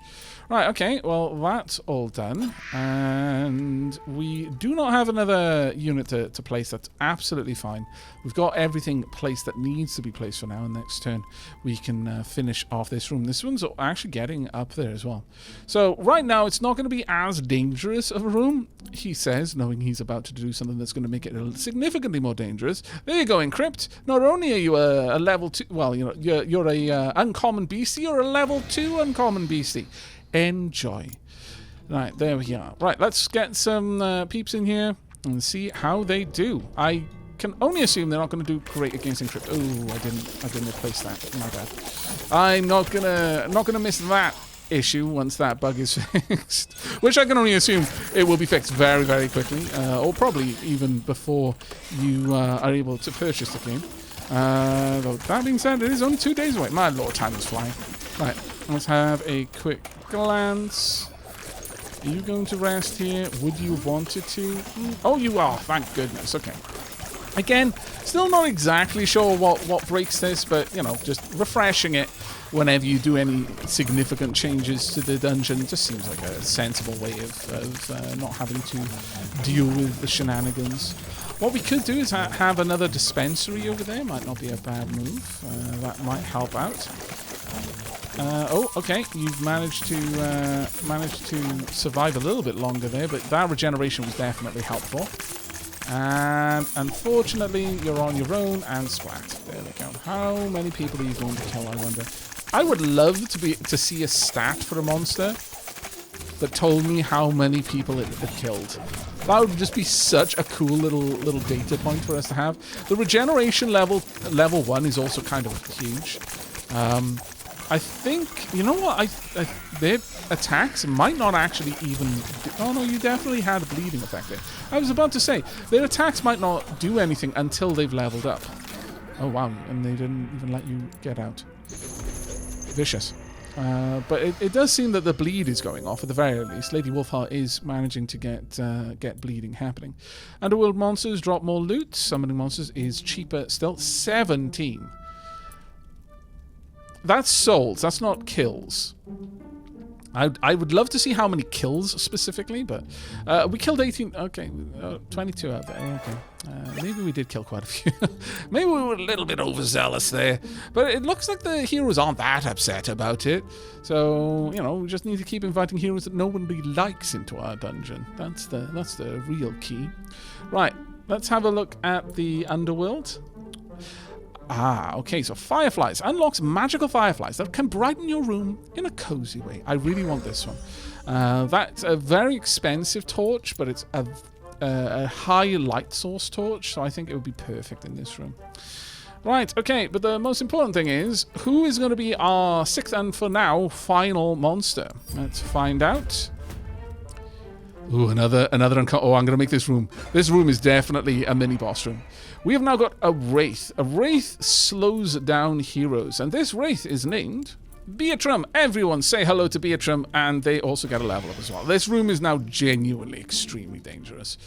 Right, okay. Well, that's all done. And we do not have another unit to place. That's absolutely fine. We've got everything placed that needs to be placed for now. And next turn, we can finish off this room. This one's actually getting up there as well. So right now, it's not going to be as dangerous of a room, he says, knowing he's about to do something that's going to make it significantly more dangerous. There you go, Encrypt. Not only are you a level 2, well, you know, you're a uncommon beastie, you're a level 2 uncommon beastie. Enjoy. Right, there we are. Right, let's get some peeps in here and see how they do. I can only assume they're not going to do great against Encrypt. Oh, I didn't replace that. My bad. I'm not gonna miss that issue once that bug is fixed, which I can only assume it will be fixed very, very quickly, or probably even before you are able to purchase the game. Though that being said, it is only 2 days away. My lord, time is flying. Right, let's have a quick glance. Are you going to rest here? Would you have wanted to? Oh, you are. Thank goodness. Okay. Again, still not exactly sure what breaks this, but, you know, just refreshing it whenever you do any significant changes to the dungeon just seems like a sensible way of not having to deal with the shenanigans. What we could do is have another dispensary over there. Might not be a bad move. That might help out. Oh, okay. You've managed to survive a little bit longer there, but that regeneration was definitely helpful. And unfortunately, you're on your own and splat. There we go. How many people are you going to kill, I wonder? I would love to see a stat for a monster that told me how many people it killed. That would just be such a cool little data point for us to have. The regeneration level 1 is also kind of huge. I think, you know what, their attacks might not actually even... Oh no, you definitely had a bleeding effect there. I was about to say, their attacks might not do anything until they've leveled up. Oh wow, and they didn't even let you get out. Vicious. But it does seem that the bleed is going off, at the very least. Lady Wolfheart is managing to get bleeding happening. Underworld monsters drop more loot. Summoning monsters is cheaper still. 17. That's souls. That's not kills. I would love to see how many kills specifically, but we killed 18. Okay, 22 out there. Okay, maybe we did kill quite a few. Maybe we were a little bit overzealous there, but it looks like the heroes aren't that upset about it. So you know, we just need to keep inviting heroes that nobody likes into our dungeon. That's the real key. Right. Let's have a look at the underworld. Ah, okay, so fireflies. Unlocks magical fireflies that can brighten your room in a cozy way. I really want this one. That's a very expensive torch, but it's a high light source torch, so I think it would be perfect in this room. Right, okay, but the most important thing is, who is going to be our 6th and, for now, final monster? Let's find out. Ooh, another oh, I'm going to make this room. This room is definitely a mini-boss room. We have now got a Wraith. A Wraith slows down heroes, and this Wraith is named Beatram, everyone say hello to Beatram, and they also get a level up as well. This room is now genuinely extremely dangerous.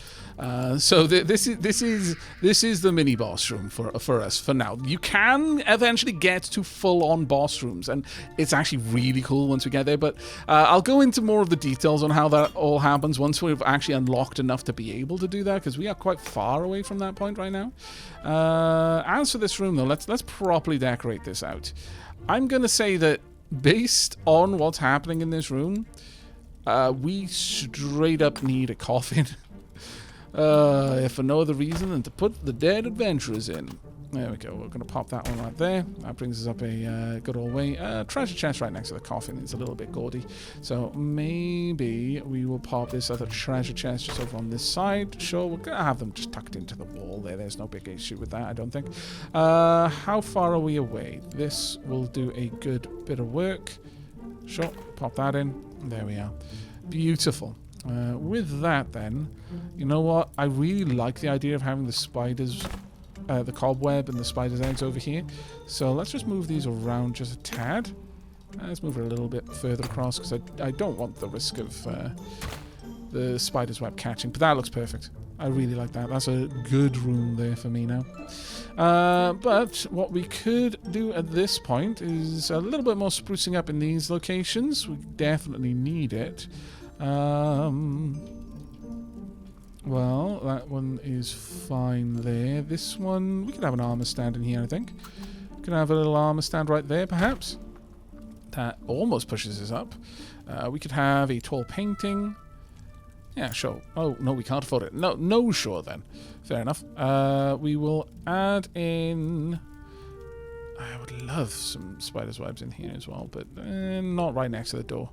So this is the mini boss room for us for now. You can eventually get to full-on boss rooms, and it's actually really cool once we get there. But I'll go into more of the details on how that all happens once we've actually unlocked enough to be able to do that, because we are quite far away from that point right now. As for this room, though, let's properly decorate this out. I'm gonna say that based on what's happening in this room, we straight up need a coffin. If for no other reason than to put the dead adventurers in. There we go. We're going to pop that one right there. That brings us up a good old way. Treasure chest right next to the coffin. It's a little bit gaudy. So maybe we will pop this other treasure chest just over on this side. Sure, we're going to have them just tucked into the wall there. There's no big issue with that, I don't think. How far are we away? This will do a good bit of work. Sure, pop that in. There we are. Beautiful. With that, then, you know what? I really like the idea of having the spiders, the cobweb and the spider's eggs over here. So let's just move these around just a tad. Let's move it a little bit further across, because I don't want the risk of the spider's web catching. But that looks perfect. I really like that. That's a good room there for me now. But what we could do at this point is a little bit more sprucing up in these locations. We definitely need it. Well, that one is fine there. This one, we could have an armor stand in here, I think. We could have a little armor stand right there, perhaps. That almost pushes us up. We could have a tall painting. Yeah, sure. Oh, no, we can't afford it. No, sure then. Fair enough. We will add in... I would love some spider's webs in here as well, but not right next to the door.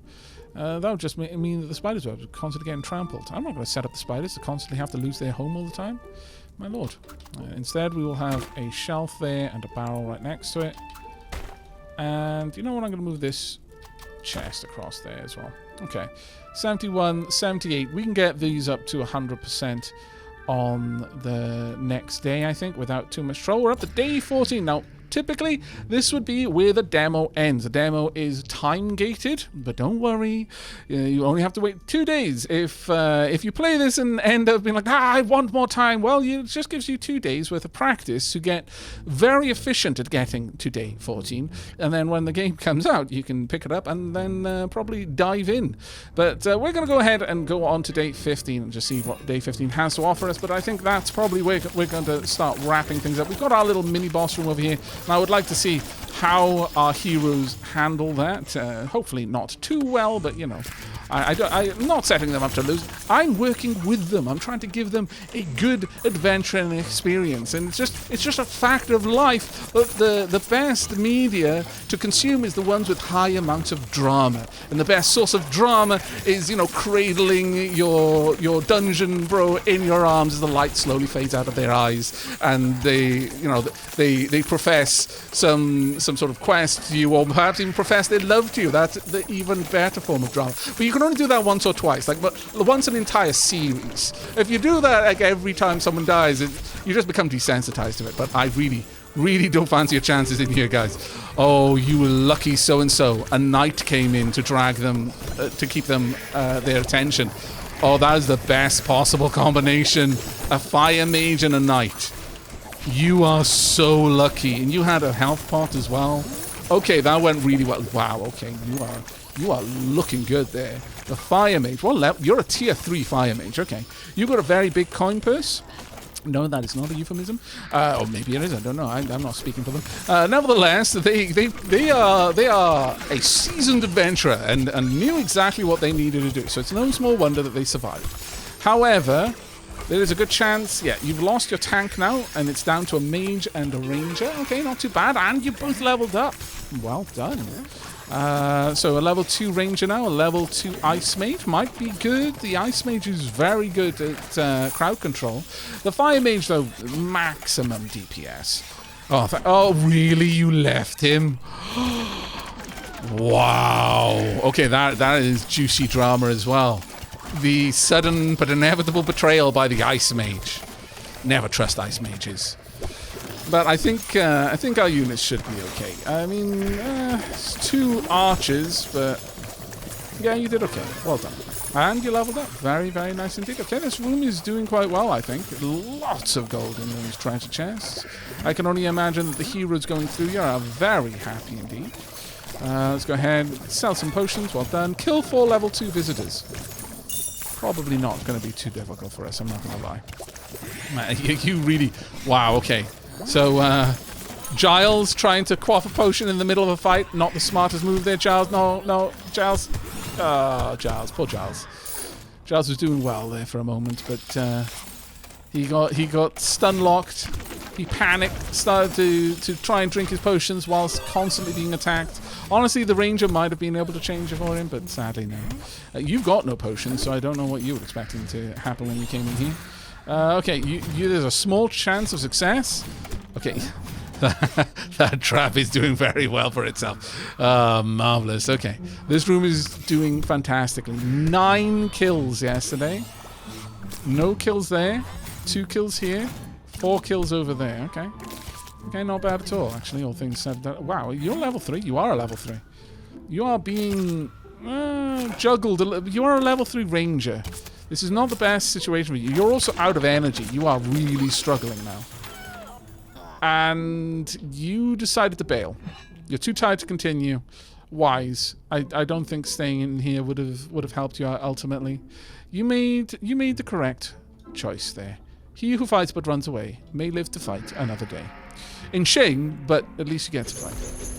That would just mean that the spider's webs are constantly getting trampled. I'm not going to set up the spiders to constantly have to lose their home all the time. My lord. Instead, we will have a shelf there and a barrel right next to it. And you know what? I'm going to move this chest across there as well. Okay. 71, 78. We can get these up to 100% on the next day, I think, without too much trouble. We're up to day 14 now. Typically, this would be where the demo ends. The demo is time-gated, but don't worry. You only have to wait 2 days. If you play this and end up being like, I want more time, well, it just gives you 2 days worth of practice to get very efficient at getting to day 14. And then when the game comes out, you can pick it up and then probably dive in. But we're going to go ahead and go on to day 15 and just see what day 15 has to offer us. But I think that's probably where we're going to start wrapping things up. We've got our little mini-boss room over here. And I would like to see how our heroes handle that. Hopefully not too well, but you know, I'm not setting them up to lose. I'm working with them. I'm trying to give them a good adventure and experience. And it's just a fact of life that the best media to consume is the ones with high amounts of drama. And the best source of drama is, you know, cradling your dungeon bro in your arms as the light slowly fades out of their eyes, and they profess some sort of quest to you, or perhaps even profess their love to you. That's the even better form of drama. But you can only do that once or twice, like once an entire series. If you do that like every time someone dies, you just become desensitized to it. But I really don't fancy your chances in here, guys. Oh, you lucky so-and-so. A knight came in to drag them, to keep them their attention. Oh, that is the best possible combination. A fire mage and a knight. You are so lucky. And you had a health pot as well. Okay, that went really well. Wow, okay. You are looking good there. The fire mage. What level? You're a tier 3 fire mage. Okay. You got a very big coin purse. No, that is not a euphemism. Or maybe it is. I don't know. I'm not speaking for them. Nevertheless, they are a seasoned adventurer and knew exactly what they needed to do. So it's no small wonder that they survived. However, there is a good chance, yeah, you've lost your tank now, and it's down to a mage and a ranger. Okay, not too bad, and you both leveled up. Well done. So a level 2 ranger now, a level 2 ice mage might be good. The ice mage is very good at crowd control. The fire mage, though, maximum DPS. Oh, really? You left him? Wow. Okay, that is juicy drama as well. The sudden but inevitable betrayal by the Ice Mage. Never trust Ice Mages. But I think our units should be okay. I mean, it's 2 archers, but yeah, you did okay. Well done. And you leveled up. Very, very nice indeed. Okay, this room is doing quite well, I think. Lots of gold in those treasure chests. I can only imagine that the heroes going through here are very happy indeed. Let's go ahead, sell some potions. Well done. Kill 4 level 2 visitors. Probably not going to be too difficult for us, I'm not going to lie. Man, you really... Wow, okay. So, Giles trying to quaff a potion in the middle of a fight. Not the smartest move there, Giles. No, Giles. Giles, poor Giles. Giles was doing well there for a moment, but he got stun locked. He panicked, started to try and drink his potions whilst constantly being attacked. Honestly, the ranger might have been able to change it for him, but sadly no. You've got no potions, so I don't know what you were expecting to happen when you came in here. Okay, there's a small chance of success. Okay. That trap is doing very well for itself. Marvelous. Okay. This room is doing fantastically. 9 kills yesterday. No kills there. 2 kills here. 4 kills over there. Okay. Okay, not bad at all, actually, all things said. Wow, you're level 3. You are a level 3. You are being juggled. You are a level 3 ranger. This is not the best situation for you. You're also out of energy. You are really struggling now. And you decided to bail. You're too tired to continue. Wise. I don't think staying in here would have helped you out ultimately. You made the correct choice there. He who fights but runs away may live to fight another day. In shame, but at least you get to fight.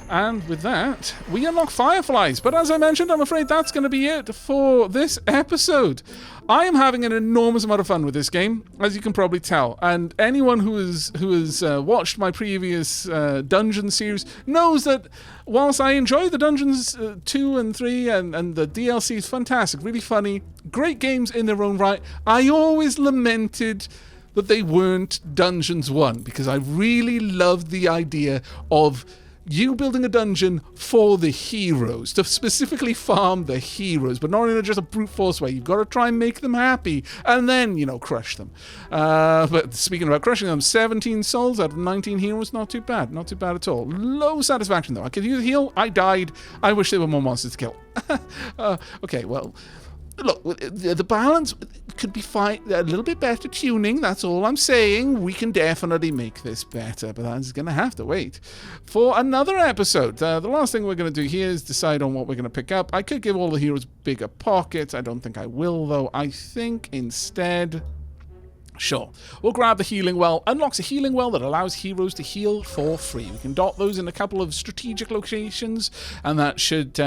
And with that, we unlock Fireflies. But as I mentioned, I'm afraid that's going to be it for this episode. I am having an enormous amount of fun with this game, as you can probably tell. And anyone who has watched my previous Dungeon series knows that whilst I enjoy the Dungeons 2 and 3 and the DLC is fantastic, really funny, great games in their own right, I always lamented that they weren't Dungeons 1, because I really loved the idea of you building a dungeon for the heroes, to specifically farm the heroes, but not in just a brute force way. You've got to try and make them happy, and then, crush them. But speaking about crushing them, 17 souls out of 19 heroes, not too bad. Not too bad at all. Low satisfaction, though. I could use a heal. I died. I wish there were more monsters to kill. Okay, well... Look, the balance could be fine. A little bit better tuning, that's all I'm saying. We can definitely make this better, but that's going to have to wait for another episode. The last thing we're going to do here is decide on what we're going to pick up. I could give all the heroes bigger pockets. I don't think I will, though. I think instead... Sure, we'll grab the healing well. Unlocks a healing well that allows heroes to heal for free. We can dot those in a couple of strategic locations, and that should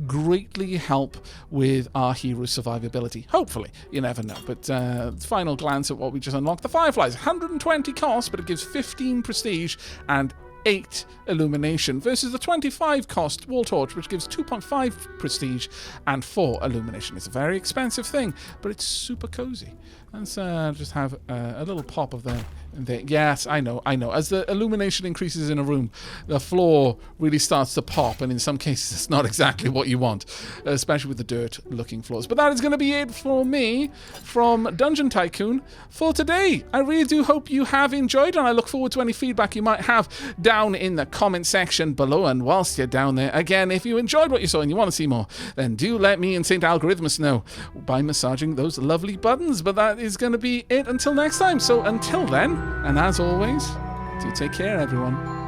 greatly help with our hero's survivability. Hopefully, you never know. But final glance at what we just unlocked. The Fireflies, 120 cost, but it gives 15 prestige and 8 illumination versus the 25 cost wall torch, which gives 2.5 prestige and 4 illumination. It's a very expensive thing, but it's super cozy. Let's just have a little pop of them. Yes, I know. As the illumination increases in a room, the floor really starts to pop, and in some cases it's not exactly what you want, especially with the dirt-looking floors. But that is going to be it for me from Dungeon Tycoon for today. I really do hope you have enjoyed, and I look forward to any feedback you might have down in the comment section below. And whilst you're down there, again, if you enjoyed what you saw and you want to see more, then do let me and Saint Algorithmus know by massaging those lovely buttons. But that is going to be it until next time. So until then, and as always, do take care, everyone.